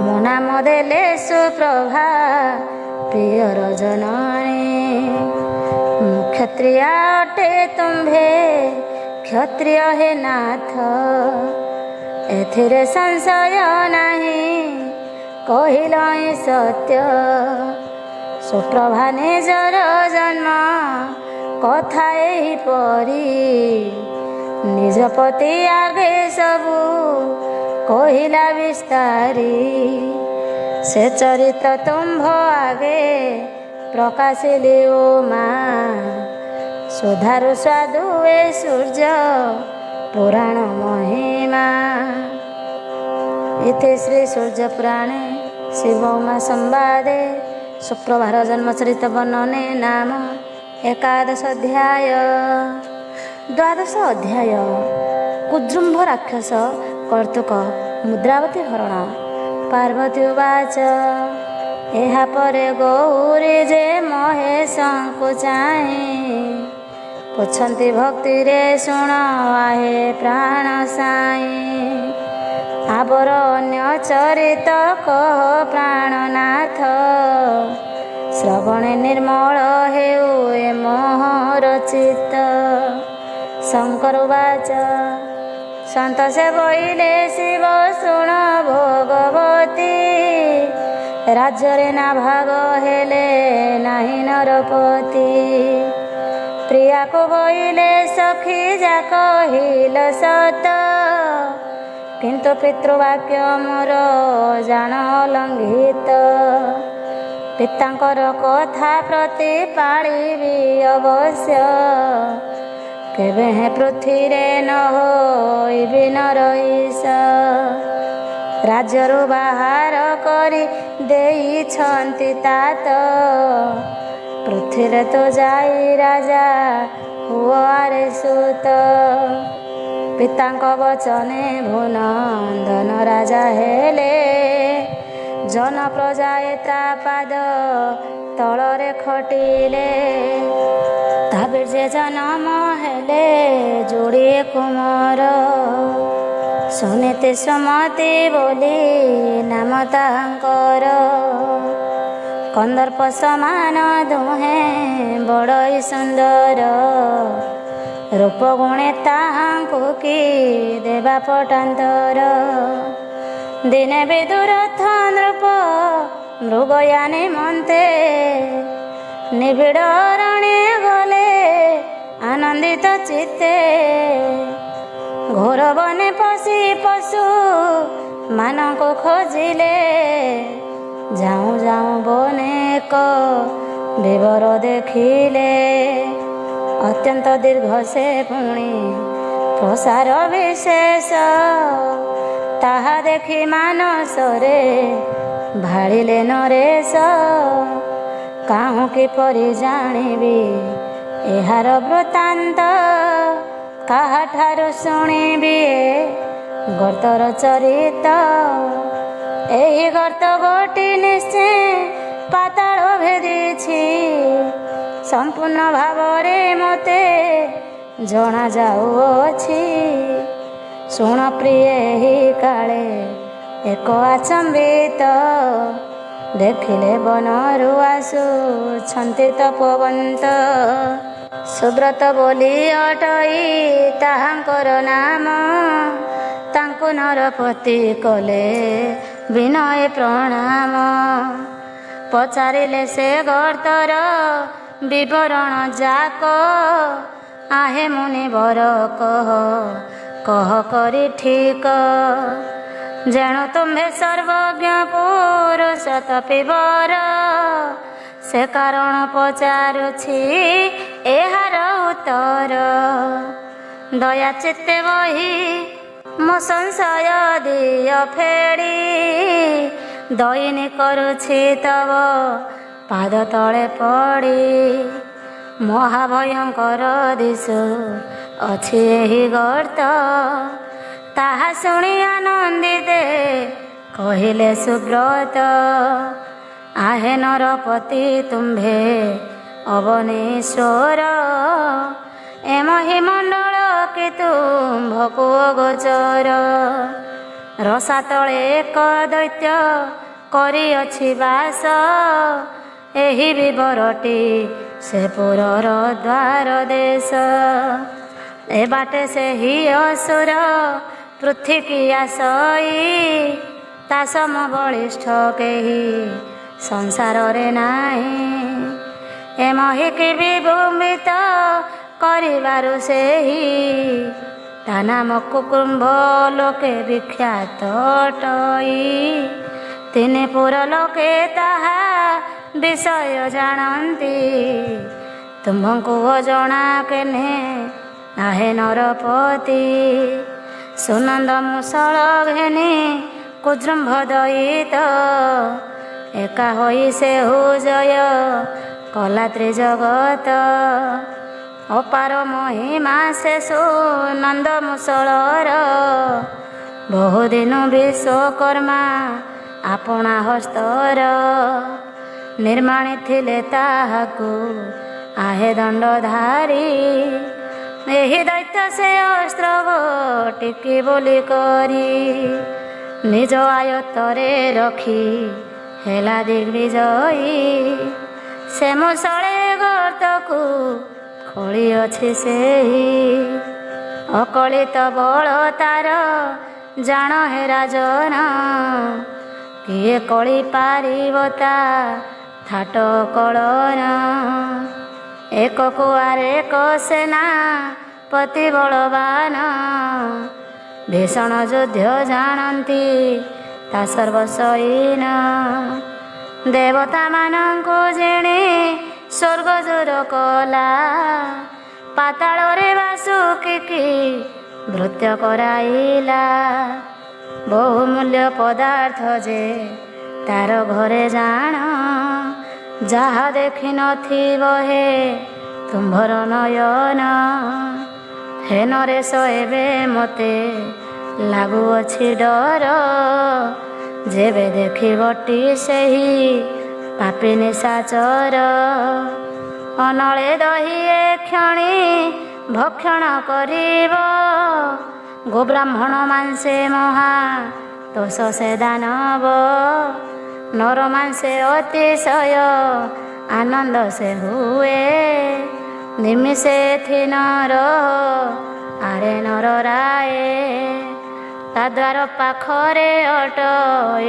ମୋ ନାମ ଦେଲେ ସୁପ୍ରଭା ପ୍ରିୟର ଜନନୀ। ମୁଁ କ୍ଷତ୍ରିୟା ଅଟେ ତୁମ୍ଭେ କ୍ଷତ୍ରିୟ ହେ ନାଥ ଏଥିରେ ସଂଶୟ ନାହିଁ କହିଲ ହିଁ ସତ୍ୟ। ସୁପ୍ରଭା ନିଜର ଜନ୍ମ କଥା ଏହିପରି ନିଜ ପତି ଆଗେ ସବୁ କହିଲା ବିସ୍ତାରୀ। ସେ ଚରିତ୍ର ତୁମ୍ଭ ଆଗେ ପ୍ରକାଶିଲି ଓ ମା ସୁଧାରୁ ସ୍ୱାଦୁ ଏ ସୂର୍ଯ୍ୟ ପୁରାଣ ମହିମା। इति श्री सूर्य पुराणे शिव उमा संवादे सुप्रभार जन्मचरित वर्णने नाम 11 अध्याय। 12 अध्याय कुजृम्भ राक्षस कौतुक मुद्रावती हरण। पार्वती उवाच ଏହା ପରେ ଗୌରୀ ଯେ ମହେଶଙ୍କୁ ଚାହିଁ ପୁଛନ୍ତି ଭକ୍ତିରେ ଶୁଣ ଆହେ ପ୍ରାଣ ସାଇଁ। ଆବର ଅନ୍ୟ ଚରିତ କହ ପ୍ରାଣନାଥ ଶ୍ରବଣେ ନିର୍ମଳ ହେଉ ଏ ମୋହର ଚିତ୍ତ। ଶଙ୍କର ଉବାଚ ସନ୍ତ ସେ ବୋଇଲେ ଶିବ ଶୁଣ ଭଗବତୀ ରାଜ୍ୟରେ ନା ଭାଗ ହେଲେ ନାହିଁ ନରପତି। ପ୍ରିୟାକୁ ବୋଇଲେ ସଖୀ ଯା କହିଲ ସତ କିନ୍ତୁ ପିତୃବାକ୍ୟ ମୋର ଜାଣ ଲଙ୍ଘିତ। ପିତାଙ୍କର କଥା ପ୍ରତି ପାଳିବି ଅବଶ୍ୟ କେବେ ହେ ପୃଥ୍ୱୀରେ ନ ହୋଇବି ନରଈଶ। ରାଜ୍ୟରୁ ବାହାର କରି ଦେଇଛନ୍ତି ତାତ ପୃଥ୍ୱୀରେ ତ ଯାଇ ରାଜା ହୁଅ ଆରେ ସୁତ। ପିତାଙ୍କ ବଚନେ ଭୁନନ୍ଦନ ରାଜା ହେଲେ ଜନ ପ୍ରଜା ତା ପାଦ ତଳରେ ଖଟିଲେ। ତା ବୀର୍ଯ୍ୟ ଜନମ ହେଲେ ଯୋଡ଼ିଏ କୁମାର ସୁନୀତି ସୁମତି ବୋଲି ନାମ ତାଙ୍କର। କନ୍ଦର୍ପ ସମାନ ଦୁହେଁ ବଡ଼ଇ ସୁନ୍ଦର ରୂପ ଗୁଣେ ତାହାଙ୍କୁ କି ଦେବା ପଟାନ୍ତର। ଦିନେ ବିଦୁରଥ ନୃପ ମୃଗୟାନେ ମନ୍ତେ ନିବିଡ଼ ଅରଣ୍ୟ ଗଲେ ଆନନ୍ଦିତ ଚିତ୍ତେ। ଘୋର ବନେ ପଶି ପଶୁ ମାନଙ୍କୁ ଖୋଜିଲେ ଯାଉଁ ଯାଉଁ ବନେ ଏକ ବିବର ଦେଖିଲେ। ଅତ୍ୟନ୍ତ ଦୀର୍ଘ ସେ ପୁଣି ପ୍ରସାର ବିଶେଷ ତାହା ଦେଖି ମାନସରେ ଭାଳିଲେ ନରେଶ। କାହୁଁ କିପରି ଜାଣିବି ଏହାର ବୃତ୍ତାନ୍ତ କାହାଠାରୁ ଶୁଣିବି ଗର୍ତ୍ତର ଚରିତ। ଏହି ଗର୍ତ୍ତ ଗୋଟି ନିଶ୍ଚୟ ପାତାଳ ଭେଦିଛି ସମ୍ପୂର୍ଣ୍ଣ ଭାବରେ ମୋତେ ଜଣାଯାଉଅଛି। ଶୁଣ ପ୍ରିୟ ଏହି କାଳେ ଏକ ଆଚମ୍ବିତ, ଦେଖିଲେ ବନରୁ ଆସୁଛନ୍ତି ତପବନ୍ତ। ସୁବ୍ରତ ବୋଲି ଅଟଇ ତାହାଙ୍କର ନାମ, ତାଙ୍କୁ ନରପତି କଲେ ବିନୟ ପ୍ରଣାମ। ପଚାରିଲେ ସେ ଗର୍ତ୍ତର ବିବରଣ ଯାକ, ଆହେ ମୁନିବର କହ କହ କରି ଠିକ। ଯେଣୁ ତୁମ୍ଭେ ସର୍ବଜ୍ଞ ପୁରୁଷ ତପିବର, ସେ କାରଣ ପଚାରୁଛି ଏହାର ଉତ୍ତର। ଦୟା ଚିତ୍ତେ ବହି ମୋ ସଂଶୟ ଦିଅ ଫେଡ଼ି, ଦଇନି କରୁଛି ତବ ପାଦ ତଳେ ପଡ଼ି। ମହାଭୟଙ୍କର ଦିଶୁ ଅଛି ଏହି ଗର୍ତ୍ତ, ତାହା ଶୁଣି ଆନନ୍ଦିତେ କହିଲେ ସୁବ୍ରତ। ଆହେ ନରପତି ତୁମ୍ଭେ ଅବନୀଶ୍ୱର, ଏ ମହିମଣ୍ଡଳ କି ତୁମ୍ଭକୁ ଗୋଚର। ରସାତଳେ ଏକ ଦୈତ୍ୟ କରିଅଛି ବାସ, ଏହି ବିବରଟି ସେ ପୁରର ଦ୍ୱାର ଦେଶ। ଏ ବାଟେ ସେହି ଅସୁର ପୃଥିକିଆ ସଇ, ତା ସମ ବଳିଷ୍ଠ କେହି ସଂସାରରେ ନାହିଁ। ଏ ମହିକି ବିଭୂମିତ କରିବାରୁ ସେହି, ତା ନାମକୁ କୁମ୍ଭ ଲୋକେ ବିଖ୍ୟାତ ଅଟଇ। ତିନି ପୁର ଲୋକେ ତାହା ବିଷୟ ଜାଣନ୍ତି, ତୁମ୍ଭଙ୍କୁ ଅଜଣା କେନେ ଆହେ ନରପତି। ସୁନନ୍ଦ ମୂଷଳ ଘେନି କୁଜୃମ୍ଭ ଦଇତ, ଏକା ହୋଇ ସେ ଜୟ କଲା ତ୍ରିଜଗତ। ଅପାର ମହିମା ସେ ସୁନନ୍ଦ ମୂଷଳର, ବହୁଦିନୁ ବିଶ୍ୱକର୍ମା ଆପଣା ହସ୍ତର। ନିର୍ମାଣି ଥିଲେ ତାହାକୁ ଆହେ ଦଣ୍ଡଧାରୀ, ଏହି ଦୈତ୍ୟ ସେ ଅସ୍ତ୍ର ଟିକି ବୋଲି କରି। ନିଜ ଆୟତ୍ତରେ ରଖି ହେଲା ଦିଗ୍ବିଜୟୀ, ସେ ମୂଷଳେ ଗର୍ତ୍ତକୁ ଖୋଳିଅଛି ସେହି। ଅକଳିତ ବଳ ତାର ଜାଣ ହେ ରାଜନ, କିଏ କଳି ପାରିବ ତା ଥାଟ କଳନ। ଏକକୁ ଆରେକ ସେନା ପତି ବଳବାନ, ଭୀଷଣ ଯୁଦ୍ଧ ଜାଣନ୍ତି ତା ସର୍ବସୈନ। ଦେବତାମାନଙ୍କୁ ଜିଣି ସ୍ୱର୍ଗ ଜୋର କଲା, ପାତାଳରେ ବାସୁକିକି ଭୃତ୍ୟ କରାଇଲା। ବହୁମୂଲ୍ୟ ପଦାର୍ଥ ଯେ ତାର ଘରେ ଜାଣ, ଯାହା ଦେଖିନଥିବ ହେ ତୁମ୍ଭର ନୟନ। ହେ ନରେଶ ଏବେ ମୋତେ ଲାଗୁଅଛି ଡର, ଯେବେ ଦେଖିବଟି ସେହି ପାପୀ ନିଶାଚର। ଅନଳେ ଦହି ଏ କ୍ଷଣି ଭକ୍ଷଣ କରିବ, ଗୋବ୍ରାହ୍ମଣ ମାଂସେ ମହା ତୋଷ ସେ ଦାନବ। ନର ମାଂସେ ଅତିଶୟ ଆନନ୍ଦ ସେ ହୁଏ, ନିମିଷେ ଏଥି ନର ଆରେ ନର ରାଏ। ତା ଦ୍ୱାର ପାଖରେ ଅଟ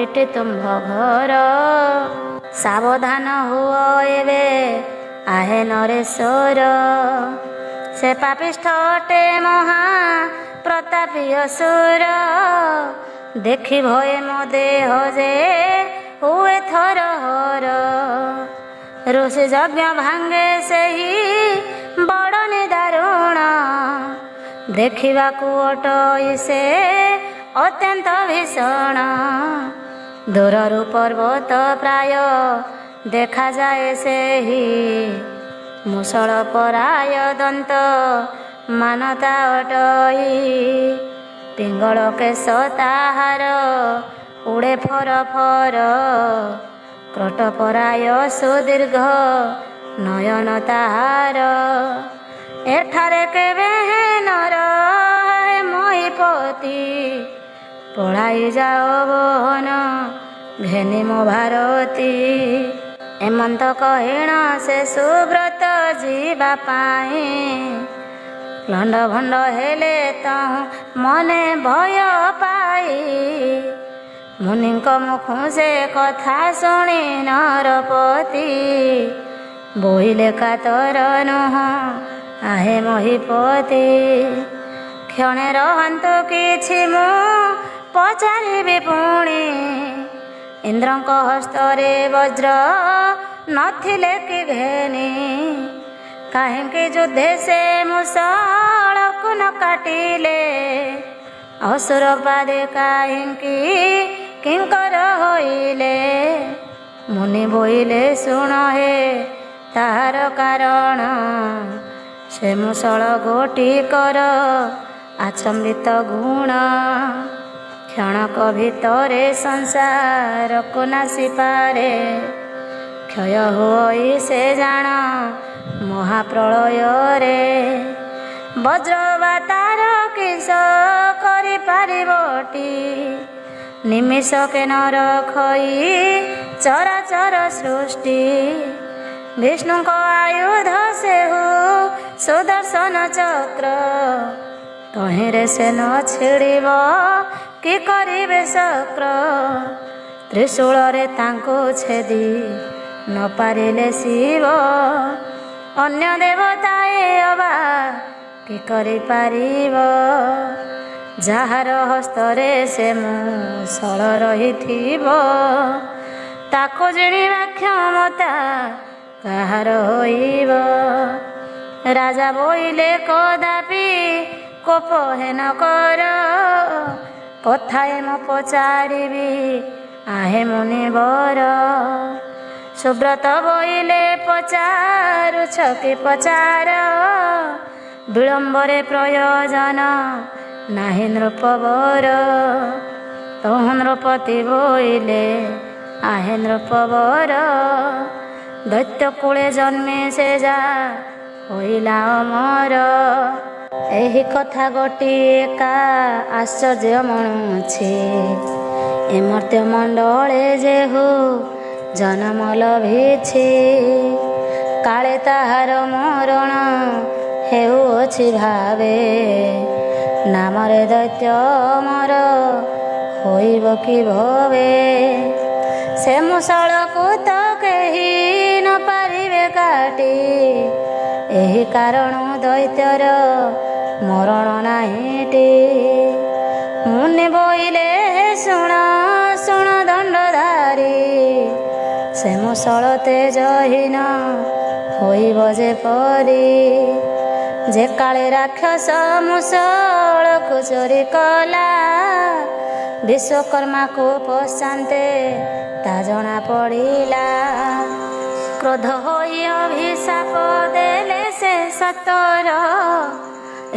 ଏଠି ତୁମ୍ଭ ଘର, ସାବଧାନ ହୁଅ ଏବେ ଆହେ ନରେଶ୍ୱର। ସେ ପାପିଷ୍ଠ ଅଟେ ମହା ପ୍ରତାପୀ ଅସୁର, ଦେଖି ଭୟ ମୋ ଦେହ ଯେ ହୁଏ ଥରହର। ଋଷି ଯଜ୍ଞ ଭାଙ୍ଗେ ସେହି ବଡ଼ ନିଦାରୁଣ, ଦେଖିବାକୁ ଅଟଇ ସେ ଅତ୍ୟନ୍ତ ଭୀଷଣ। ଦୂରରୁ ପର୍ବତ ପ୍ରାୟ ଦେଖାଯାଏ ସେହି, ମୂଷଳ ପରାୟ ଦନ୍ତ ମାନତା ଅଟଇ। ପିଙ୍ଗଳ କେଶ ତାହାର ଉଡ଼େ ଫର ଫର, କ୍ରୋଟପରାୟ ସୁଦୀର୍ଘ ନୟନ ତାହାର। ଏଠାରେ କେବେ ନର ମହିପତି ପଳାଇ ଯାଅ ବହନ ଘେନି ମୋ ଭାରତୀ। ଏମନ୍ତ କହିଣ ସେ ସୁବ୍ରତ ଯିବା ପାଇଁ ଲଣ୍ଡ ଭଣ୍ଡ ହେଲେ ତହୁଁ ମନେ ଭୟ ପାଇ। ମୁନିଙ୍କ ମୁଖୁ ସେ କଥା ଶୁଣି ନରପତି ବୋଇଲେ କାତର ନୁହଁ ଆହେ ମହିପତି। କ୍ଷଣେ ରହନ୍ତୁ କିଛି ମୁଁ ପଚାରିବି ପୁଣି ଇନ୍ଦ୍ରଙ୍କ ହସ୍ତରେ ବଜ୍ର ନଥିଲେ କି ଘେନି। କାହିଁକି ଯୁଦ୍ଧେ ସେ ମୁଷଳକୁ ନ କାଟିଲେ ଅସୁର ପାଦେ କାହିଁକି କିଙ୍କର ହୋଇଲେ। ମୁନି ବୋଇଲେ ଶୁଣ ହେ ତାହାର କାରଣ ସେ ମୁଷଳ ଗୋଟିକର ଆଚମ୍ବିତ ଗୁଣ। କ୍ଷଣକ ଭିତରେ ସଂସାରକୁ ନାସିପାରେ କ୍ଷୟ ହୋଇ ସେ ଜାଣ ମହାପ୍ରଳୟରେ। ବଜ୍ର ବା ତାର କିସ କରିପାରିବଟି ନିମିଷକେ ନର ଖଇ ଚରାଚର ସୃଷ୍ଟି। ବିଷ୍ଣୁଙ୍କ ଆୟୁଧ ସେହୁ ସୁଦର୍ଶନ ଚକ୍ର ତହିଁରେ ସେ ନ ଛିଡ଼ିବ କି କରିବେ ଶକ୍ର। ତ୍ରିଶୂଳରେ ତାଙ୍କୁ ଛେଦି ନ ପାରିଲେ ଶିବ ଅନ୍ୟ ଦେବତାଏ ଅବା କି କରିପାରିବ। ଯାହାର ହସ୍ତରେ ସେ ମୁଷଳ ରହିଥିବ ତାକୁ ଜିଣିବା କ୍ଷମତା କାହାର ହୋଇବ। ରାଜା ବୋଇଲେ କଦାପି କୋପ ହେନ କର କଥାଏ ମୁଁ ପଚାରିବି ଆହେ ମୁନିବର। ସୁବ୍ରତ ବୋଇଲେ ପଚାରୁଛ କି ପଚାର ବିଳମ୍ବରେ ପ୍ରୟୋଜନ ନାହିଁ ନୃପବର। ତହୁଁ ନୃପତି ବୋଇଲେ ଆହେ ନୃପବର। ଦୈତ୍ୟ କୂଳେ ଜନ୍ମେ ସେ ଯା ହୋଇଲା ଅମର। ଏହି କଥା ଗୋଟିଏ ଏକା ଆଶ୍ଚର୍ଯ୍ୟ ମଣୁଛି ଏ ମର୍ତ୍ତ୍ୟ ମଣ୍ଡଳେ ଯେହୁ ଜନମ ଲଭିଛି। କାଳେ ତାହାର ମରଣ ହେଉଅଛି ଭାବେ ନାମରେ ଦୈତ୍ୟ ଅମର ହୋଇବ କି ଭବେ। ସେ ମୁଷଳକୁ ତ କେହି ନ ପାରିବେ କାଟି ଏହି କାରଣ ଦୈତ୍ୟର ମରଣ ନାହିଁଟି। ମୁନି ବୋଇଲେ ଶୁଣ ଶୁଣ ଦଣ୍ଡଧାରୀ ସେ ମୁଷଳ ତେଜହୀନ ହୋଇବ ଯେପରି। ଯେ କାଳେ ରାକ୍ଷସ ମୁଷଳକୁ ଚୋରି କଲା ବିଶ୍ୱକର୍ମାକୁ ପଶାନ୍ତେ ତା ଜଣା ପଡ଼ିଲା। କ୍ରୋଧ ହୋଇ ଅଭିଶାପ ଦେଲେ ସେ ସତର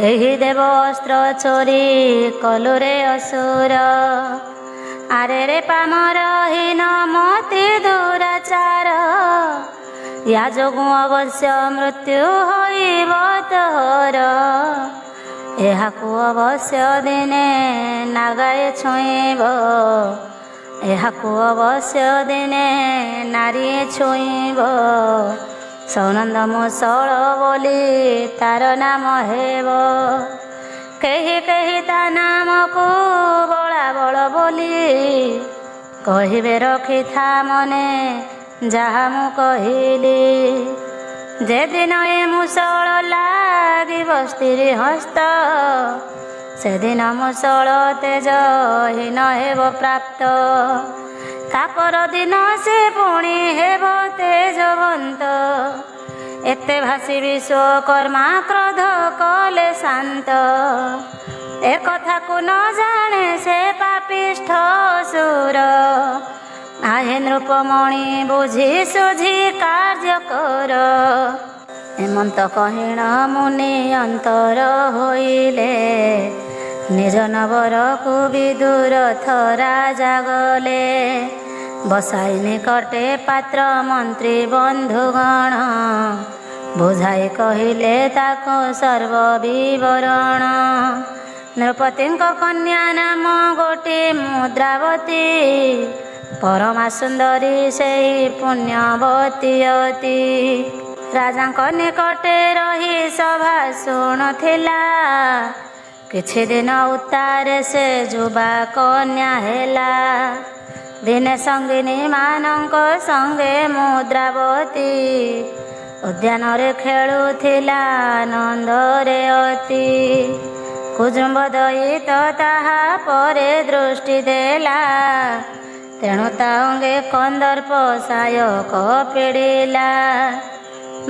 ଏହି ଦେବ ଅସ୍ତ୍ର ଚୋରି କଲୁରେ ଅସୁର। ଆରେ ରେ ପାମରହୀନ ମତି ଦୁରାଚାର ୟା ଯୋଗୁଁ ଅବଶ୍ୟ ମୃତ୍ୟୁ ହୋଇବ ତୋର। ଏହାକୁ ଅବଶ୍ୟ ଦିନେ ନାଗାଏ ଛୁଇଁବ ଏହାକୁ ଅବଶ୍ୟ ଦିନେ ନାରୀଏ ଛୁଇଁବ। ସୌନନ୍ଦ ମୁଷଳ ବୋଲି ତାର ନାମ ହେବ କେହି କେହି ତା ନାମକୁ ବଳାବଳ ବୋଲି କହିବେ। ରଖିଥା ମନେ ଯାହା ମୁଁ କହିଲି ଯେଦିନ ଏ ମୁଷଳ ଲାଗିବ ସ୍ତ୍ରୀ ହସ୍ତ ସେଦିନ ମୁଷଳ ତେଜହୀନ ହେବ ପ୍ରାପ୍ତ। ତା ପରଦିନ ସେ ପୁଣି ହେବ ତେଜବନ୍ତ। ଏତେ ଭାସି ବିଶ୍ୱକର୍ମା କ୍ରୋଧ କଲେ ଶାନ୍ତ। ଏ କଥାକୁ ନ ଜାଣେ ସେ ପାପିଷ୍ଠ ଅସୁର। ଆହେ ନୃପମଣି ବୁଝି ସୁଝି କାର୍ଯ୍ୟ କର। ଏମନ୍ତ କହିଣ ମୁନି ଅନ୍ତର ହୋଇଲେ ନିଜ ନବରକୁ ବିଦୁର ଥରା ଜାଗଲେ। ବସାଇ ନିକଟେ ପାତ୍ର ମନ୍ତ୍ରୀ ବନ୍ଧୁଗଣ, ବୁଝାଇ କହିଲେ ତାକୁ ସର୍ବ ବିବରଣ। ନୃପତିଙ୍କ କନ୍ୟା ନାମ ଗୋଟିଏ ମୁଦ୍ରାବତୀ, ପରମା ସୁନ୍ଦରୀ ସେହି ପୁଣ୍ୟବତୀ ଅତି। ରାଜାଙ୍କ ନିକଟେ ରହି ସଭା ଶୁଣୁଥିଲା, କିଛି ଦିନ ଉତ୍ତାରେ ସେ ଯୁବା କନ୍ୟା ହେଲା। ଦିନେ ସଙ୍ଗିନୀ ମାନଙ୍କ ସଙ୍ଗେ ମୁଦ୍ରାବତୀ, ଉଦ୍ୟାନରେ ଖେଳୁଥିଲା ଆନନ୍ଦରେ ଅତି। କୁଜୁମ୍ବ ଦଇତ ତାହା ପରେ ଦୃଷ୍ଟି ଦେଲା, ତେଣୁ ତା ଅଙ୍ଗେ କନ୍ଦର୍ପ ସାୟକ ପିଡ଼ିଲା।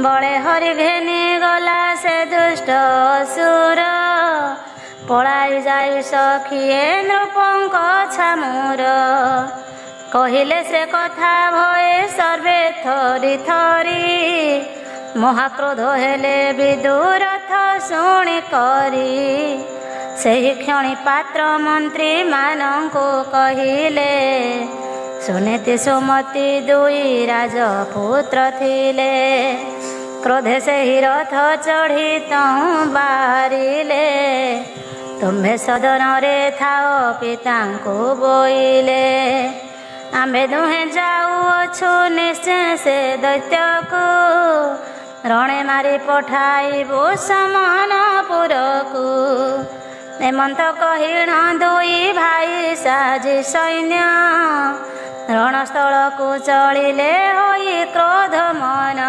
ବଳେ ହରି ଘେନି ଗଲା ସେ ଦୁଷ୍ଟ ଅସୁର, ପଳାଇ ଯାଇ ସଖିଏ ନୃପଙ୍କ ଛାମୁର। କହିଲେ ସେ କଥା ଭୟେ ସର୍ବେ ଥରି ଥରି, ମହାକ୍ରୋଧ ହେଲେ ବିଦୁରଥ ଶୁଣି କରି। ସେହି କ୍ଷଣି ପାତ୍ର ମନ୍ତ୍ରୀ ମାନଙ୍କୁ କହିଲେ, ସୁନୀତି ସୁମତି ଦୁଇ ରାଜପୁତ୍ର ଥିଲେ। କ୍ରୋଧେ ସେହି ରଥ ଚଢ଼ି ତହୁଁ ବାହାରିଲେ, ତୁମ୍ଭେ ସଦନରେ ଥାଅ ପିତାଙ୍କୁ ବୋଇଲେ। ଆମ୍ଭେ ଦୁହେଁ ଯାଉଅଛୁ ନିଶ୍ଚୟ ସେ ଦୈତ୍ୟକୁ, ରଣେ ମାରି ପଠାଇବୁ ସମନପୁରକୁ। ଏମନ୍ତ କହିଣ ଦୁଇ ଭାଇ ସାଜି ସୈନ୍ୟ, ରଣସ୍ଥଳକୁ ଚଳିଲେ ହୋଇ କ୍ରୋଧ ମନ।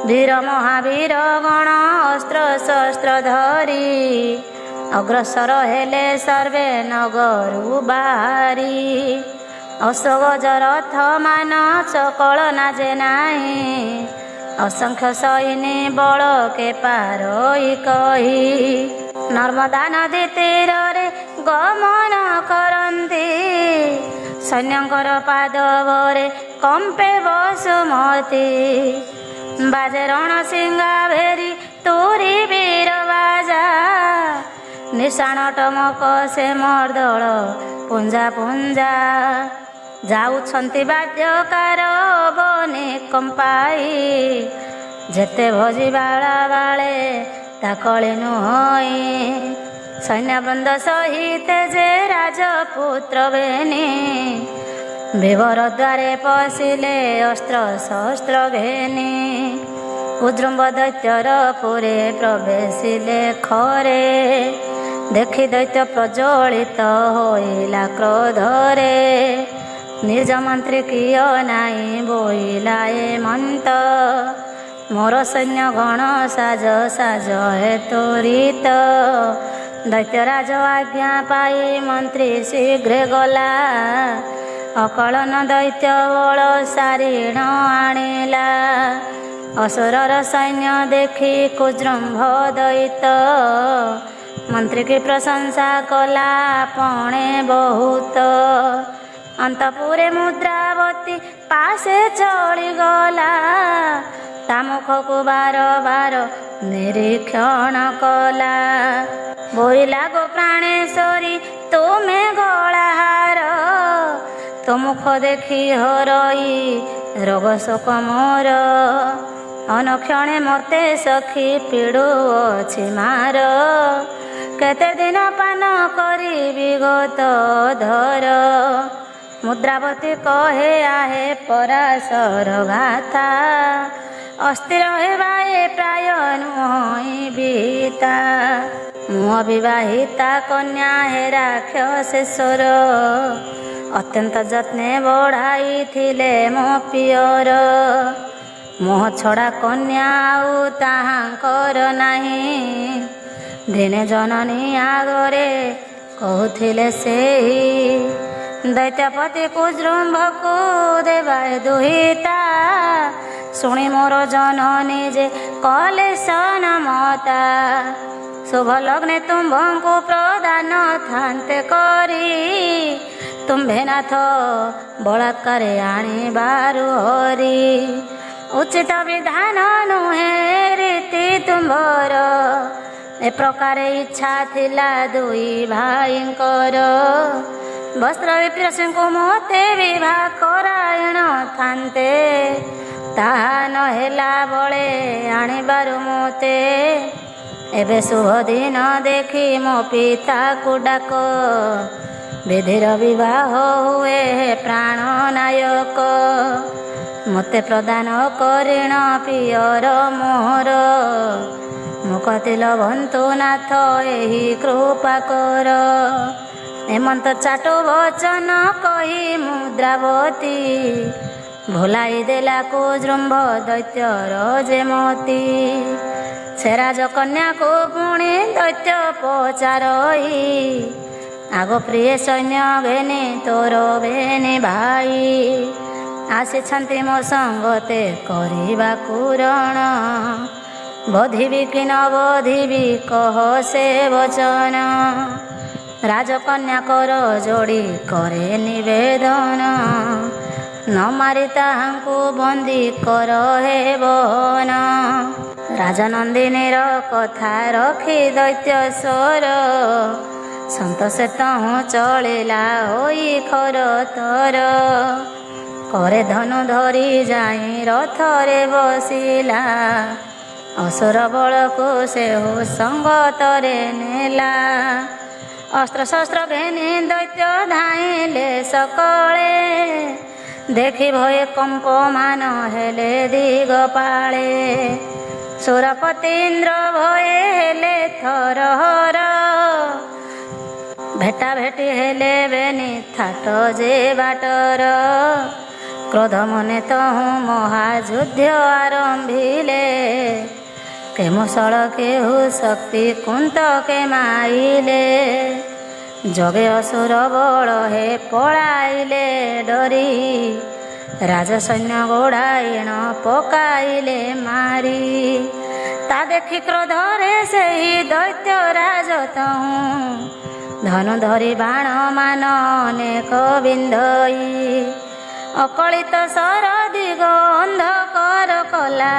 ବୀର ମହାବୀର ଗଣ ଅସ୍ତ୍ର ଶସ୍ତ୍ର ଧରି, ଅଗ୍ରସର ହେଲେ ସର୍ବେ ନଗରୁ ବାହାରି। ଅଶୋକ ରଥ ମାନ ଚକଳ ନାଜେ ନାହିଁ, ଅସଂଖ୍ୟ ସୈନୀ ବଳ କେ ପାରଇ କହି। ନର୍ମଦା ନଦୀ ତୀରରେ ଗମନ କରନ୍ତି, ସୈନ୍ୟଙ୍କର ପାଦବରେ କମ୍ପେ ବସୁମତୀ। ବାଜେ ରଣସିଂହା ଭେରି ତୁରି ବୀର ବାଜା, ନିଶାଣ ଟମକ ସେ ମର୍ଦ୍ଦଳ ପୁଞ୍ଜା ପୁଞ୍ଜା। ଯାଉଛନ୍ତି ବାଦ୍ୟକାର ବନି କମ୍ପାଇ, ଯେତେ ଭୋଜି ବାଳା ବାଳେ ତାକଳି ନୁହଇ। ସୈନ୍ୟବୃନ୍ଦ ସହିତ ଯେ ରାଜପୁତ୍ର ବେନି, ବିବର ଦ୍ୱାରେ ପଶିଲେ ଅସ୍ତ୍ର ଶସ୍ତ୍ର ଘେନି। କୁଜୃମ୍ବ ଦୈତ୍ୟର ପୁରେ ପ୍ରବେଶିଲେ ଖରେ, ଦେଖି ଦୈତ୍ୟ ପ୍ରଜ୍ୱଳିତ ହୋଇଲା କ୍ରୋଧରେ। ନିଜ ମନ୍ତ୍ରୀ କିୟ ନାଇଁ ବୋଇଲା ଏ ମନ୍ତ, ମୋର ସୈନ୍ୟ ଗଣ ସାଜ ସାଜ ହେ ତ୍ୱରିତ। ଦୈତ୍ୟରାଜ ଆଜ୍ଞା ପାଇ ମନ୍ତ୍ରୀ ଶୀଘ୍ର ଗଲା, ଅକଳନ ଦୈତ୍ୟ ବଳ ସାରିଣ ଆଣିଲା। ଅସୁରର ସୈନ୍ୟ ଦେଖି କୁଜୃମ୍ଭ ଦୈତ, ମନ୍ତ୍ରୀ କି ପ୍ରଶଂସା କଲା ପଣେ ବହୁତ। ଅନ୍ତପୁରେ ମୁଦ୍ରାବତୀ ପାଶେ ଚଳିଗଲା, ତା ମୁଖକୁ ବାର ବାର ନିରୀକ୍ଷଣ କଲା। ବୋଇଲା ଗୋ ପ୍ରାଣେଶ୍ୱରୀ ତୁମେ ଗଳାହାର, ତୋ ମୁଖ ଦେଖି ହରଇ ରୋଗ ଶୋକ ମୋର। ଅନକ୍ଷଣେ ମୋତେ ସଖୀ ପିଡ଼ୁଅଛି ମାର, କେତେ ଦିନ ପାନ କରିବି ଗତ ଧର। ମୁଦ୍ରାବତୀ କହେ ଆହେ ପରାଶର ଗାଥା, ଅସ୍ଥିର ହେବା ଏ ପ୍ରାୟ ନୁହଁ ବିତା। ମୁଁ ଅବିବାହିତା କନ୍ୟା ହେ ରାକ୍ଷସେଶ୍ୱର, ଅତ୍ୟନ୍ତ ଯତ୍ନେ ବଢ଼ାଇଥିଲେ ମୋ ପିଅର। ମୋହ ଛଡ଼ା କନ୍ୟା ଆଉ ତାହାଙ୍କର ନାହିଁ, ଦିନେ ଜନନୀ ଆଗରେ କହୁଥିଲେ ସେହି। ଦୈତ୍ୟପତି କୁଜୃମ୍ଭକୁ ଦେବାଏ ଦୁହିତା, ଶୁଣି ମୋର ଜନନୀ ଯେ କଲେ ସନମତା। ଶୁଭ ଲଗ୍ନେ ତୁମ୍ଭଙ୍କୁ ପ୍ରଦାନ ଥାନ୍ତେ କରି, ତୁମ୍ଭେ ନାଥ ବଳାତ୍କାରେ ଆଣିବାରୁ ହରି। ଉଚିତ ବିଧାନ ନୁହେଁ ରୀତି ତୁମ୍ଭର, ଏ ପ୍ରକାରେ ଇଚ୍ଛା ଥିଲା ଦୁଇ ଭାଇଙ୍କର। ବସ୍ତ୍ର ବିପ୍ରସଙ୍କୁ ମୋତେ ବିବାହ କରାୟଣ ଥାନ୍ତେ, ତାହା ନ ହେଲା ବଳେ ଆଣିବାରୁ ମୋତେ। ଏବେ ଶୁଭ ଦିନ ଦେଖି ମୋ ପିତାକୁ ଡାକ, ବିଧିର ବିବାହ ହୁଏ ପ୍ରାଣ ନାୟକ। ମୋତେ ପ୍ରଦାନ କରିଣ ପିଅର ମୋହର, ମୁକତିଲ ବନ୍ତୁ ନାଥ ଏହି କୃପା କର। ଏମନ୍ତ ଚାଟୁ ବଚନ କହି ମୁଦ୍ରାବତୀ, ଭୁଲାଇ ଦେଲା କୁଜୃମ୍ଭ ଦୈତ୍ୟର ଯେମତି। ସେ ରାଜକନ୍ୟାକୁ ପୁଣି ଦୈତ୍ୟ ପଚାରଇ, ଆଗ ପ୍ରିୟ ସୈନ୍ୟ ଘେନି ତୋର ବେନି ଭାଇ। ଆସିଛନ୍ତି ମୋ ସଙ୍ଗତେ କରିବାକୁ ରଣ, ବଧିବି କି ନ ବଧିବି କହ ସେ ବଚନ। ରାଜକନ୍ୟା କର ଯୋଡ଼ି କରେ ନିବେଦନ, ନ ମାରି ତାହାଙ୍କୁ ବନ୍ଦୀ କର ହେ ବହନ। ରାଜନନ୍ଦିନୀର କଥା ରଖି ଦୈତ୍ୟ ସ୍ୱର, ସନ୍ତୋଷେ ତହୁଁ ଚଳିଲା ହୋଇ ଖର ତର। କରେ ଧନୁ ଧରି ଯାଇ ରଥରେ ବସିଲା, ଅସୁର ବଳକୁ ସେ ସଙ୍ଗତରେ ନେଲା। ଅସ୍ତ୍ରଶସ୍ତ୍ର ଘେନି ଦୈତ୍ୟ ଧାଇଁଲେ ସକଳେ, ଦେଖି ଭୟ କମ୍ପମାନ ହେଲେ ଦିଗପାଳେ। ସୁରପତି ଇନ୍ଦ୍ର ଭୟ ହେଲେ ଥରହର, ଭେଟା ଭେଟି ହେଲେ ବେନି ଥାଟ ଯେ ବାଟର। କ୍ରୋଧ ମନେ ତହୁଁ ମହାଯୁଦ୍ଧ ଆରମ୍ଭିଲେ, କେ ମୁଷଳ କେହୁ ଶକ୍ତି କୁନ୍ତ କେ ମାଇଲେ। ଯୋଗେ ଅସୁର ବଳ ହେ ପଳାଇଲେ ଡରି, ରାଜସୈନ୍ୟ ଗୋଡ଼ାଇଣ ପକାଇଲେ ମାରି। ତା ଦେଖି କ୍ରୋଧରେ ସେହି ଦୈତ୍ୟ ରାଜ ତହୁଁ, ଧନୁ ଧରି ବାଣ ମାନ ଅନେକ ବିନ୍ଧଇ। ଅକଳିତ ସର ଦିଗ ଅନ୍ଧକାର କଲା,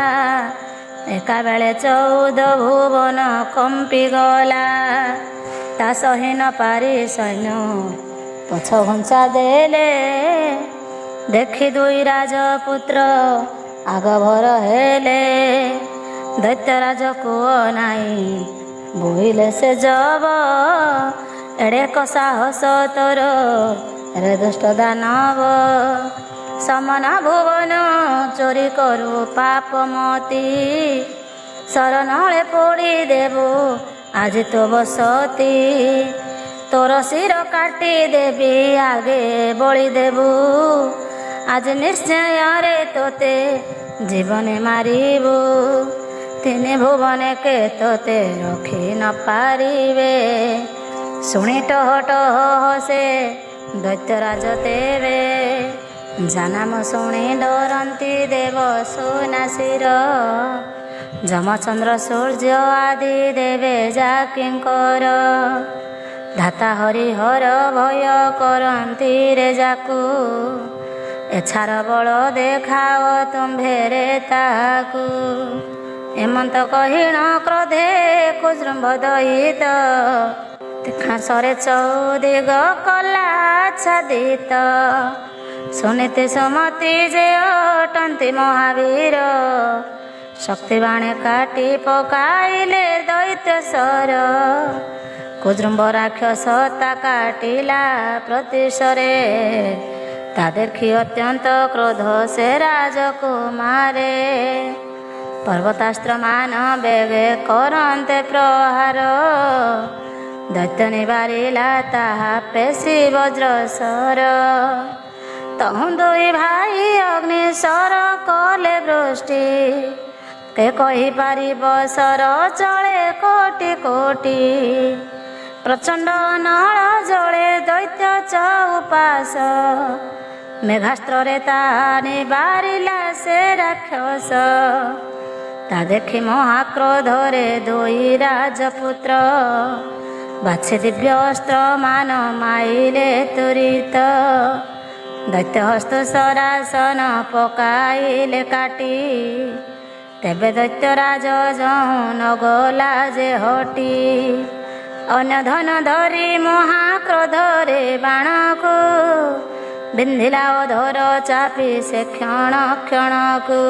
ଏକାବେଳେ 14 ଭୁବନ କମ୍ପିଗଲା। ତା ସହି ନ ପାରି ସୈନ୍ୟ ପଛ ଘୁଞ୍ଚା ଦେଲେ, ଦେଖି ଦୁଇ ରାଜପୁତ୍ର ଆଗଭର ହେଲେ। ଦୈତ୍ୟରାଜ କୁଅ ନାଇଁ ବୋଇଲେ ସେ ଜବ, ଏଡ଼େକ ସାହସ ତୋର ରେ ଦୁଷ୍ଟ ଦାନବ। ସମନ ଭୁବନ ଚୋରି କରୁ ପାପମତି, ଶରଣଳେ ପୋଡ଼ି ଦେବୁ ଆଜି ତୋ ବସତି। ତୋର ଶିର କାଟି ଦେବି ଆଗେ ବଳି ଦେବୁ, ଆଜି ନିଶ୍ଚୟରେ ତୋତେ ଜୀବନେ ମାରିବୁ। ତିନି ଭୁବନେ କେ ତୋତେ ରଖି ନ ପାରିବେ, ଶୁଣି ଟହ ଟହ ହସେ ଦୈତ୍ୟରାଜ ତେବେ। ଜାନାମ ଶୁଣି ଡରନ୍ତି ଦେବ ସୁନାସିର, ଯମଚନ୍ଦ୍ର ସୂର୍ଯ୍ୟ ଆଦି ଦେବେ ଯାକିଙ୍କର। ଧାତା ହରିହର ଭୟ କରନ୍ତି ରେ ଯାକୁ, ଏଛାର ବଳ ଦେଖାଅ ତୁମ୍ଭେରେ ତାହାକୁ। ଏମନ୍ତ କହିଣ କ୍ରୋଧେ କୁଜୃମ୍ଭ ଦଇତ, ତୀକ୍ଷ୍ଣ ସରେ ଚଉଦିଗ କଲା ଆଚ୍ଛାଦିତ। ସୁନୀତି ସୁମତି ଯେ ଅଟନ୍ତି ମହାବୀର, ଶକ୍ତି ବାଣେ କାଟି ପକାଇଲେ ଦୈତ୍ୟ ସର। କୁଜୃମ୍ଭ ରାକ୍ଷସ ତା କାଟିଲା ପ୍ରତିଶରେ, ତା ଦେଖି ଅତ୍ୟନ୍ତ କ୍ରୋଧ ସେ ରାଜକୁମାରେ। ପର୍ବତାସ୍ତ୍ର ମାନ ବେଗେ କରନ୍ତେ ପ୍ରହାର, ଦୈତ୍ୟ ନିବାରିଲା ତାହା ପେଶି ବଜ୍ରସର। ତହୁଁ ଦୁଇ ଭାଇ ଅଗ୍ନିଶର କଲେ ବୃଷ୍ଟି, କେ କହିପାରିବ ସର ଚଳେ କୋଟି କୋଟି। ପ୍ରଚଣ୍ଡ ନଳ ଜଳେ ଦୈତ୍ୟ ଚଉପାଶ, ମେଘାସ୍ତ୍ରରେ ତା ନିବାରିଲା ସେ ରାକ୍ଷସ। ତା ଦେଖି ମହାକ୍ରୋଧରେ ଦୁଇ ରାଜପୁତ୍ର, ବାଛି ଦିବ୍ୟ ଅସ୍ତ୍ର ମାନ ମାଇଲେ ତୁରିତ। ଦୈତ୍ୟ ହସ୍ତ ସରାସନ ପକାଇଲେ କାଟି, ତେବେ ଦୈତ୍ୟରାଜ ଯହୁଁ ନଗଲା ଯେ ହଟି। ଅନ୍ୟ ଧନ ଧରି ମହାକ୍ରୋଧରେ ବାଣକୁ ବିନ୍ଧିଲା ଅଧର ଚାପି ସେ କ୍ଷଣ କ୍ଷଣକୁ।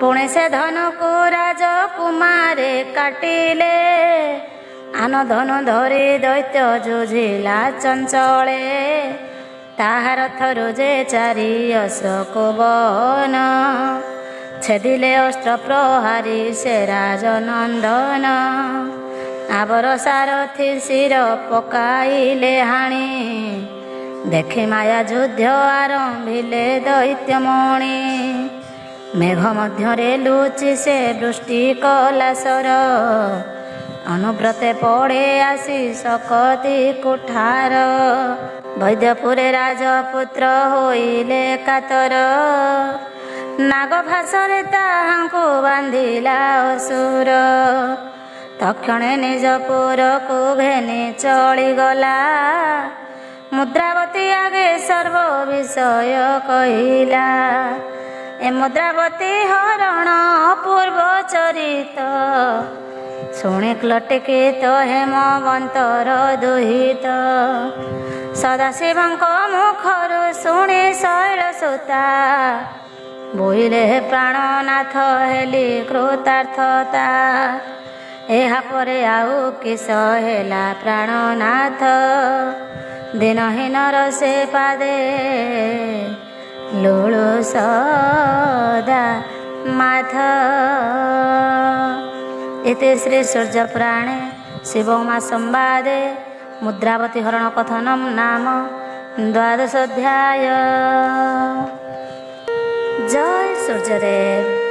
ପୁଣି ସେ ଧନକୁ ରାଜକୁମାରେ କାଟିଲେ, ଆନ ଧନ ଧରି ଦୈତ୍ୟ ଯୁଝିଲା ଚଞ୍ଚଳେ। ତାହାର ଥରୁ ଯେ 4 ଅଶୋକ ବନ, ଛେଦିଲେ ଅସ୍ତ୍ର ପ୍ରହାରୀ ସେ ରାଜନନ୍ଦନ। ଆବର ସାରଥି ଶିର ପକାଇଲେ ହାଣି, ଦେଖି ମାୟା ଯୁଦ୍ଧ ଆରମ୍ଭିଲେ ଦୈତ୍ୟମଣି। ମେଘ ମଧ୍ୟରେ ଲୁଚି ସେ ବୃଷ୍ଟି କଲାସର, ଅନୁବ୍ରତେ ପଡ଼େ ଆସି ଶକତି କୁଠାର। ବୈଦ୍ୟପୁରେ ରାଜପୁତ୍ର ହୋଇଲେ କାତର, ନାଗ ଭାଷରେ ତାହାଙ୍କୁ ବାନ୍ଧିଲା ଅସୁର। ତକ୍ଷଣେ ନିଜ ପୁରକୁ ଘେନି ଚଳିଗଲା, ମୁଦ୍ରାବତୀ ଆଗେ ସର୍ବ ବିଷୟ କହିଲା। ଏ ମୁଦ୍ରାବତୀ ହରଣ ପୂର୍ବ ଚରିତ, ଶୁଣି କ୍ଳଟିକିତ ହେମବନ୍ତର ଦୁହିତ। ସଦାଶିବଙ୍କ ମୁଖରୁ ଶୁଣି ଶୈଳସୁତା, ବୋଇଲେ ପ୍ରାଣନାଥ ହେଲି କୃତାର୍ଥତା। ଏହା ପରେ ଆଉ କିସ ହେଲା ପ୍ରାଣନାଥ, ଦିନହୀନର ସେ ପାଦେ ଲୁଳୁ ସଦା ମାଥ। इति श्री सूर्यपुराणे शिवोमा संवादे मुद्रावती हरण कथनम नाम 12 अध्याय। जय सूर्यदेव।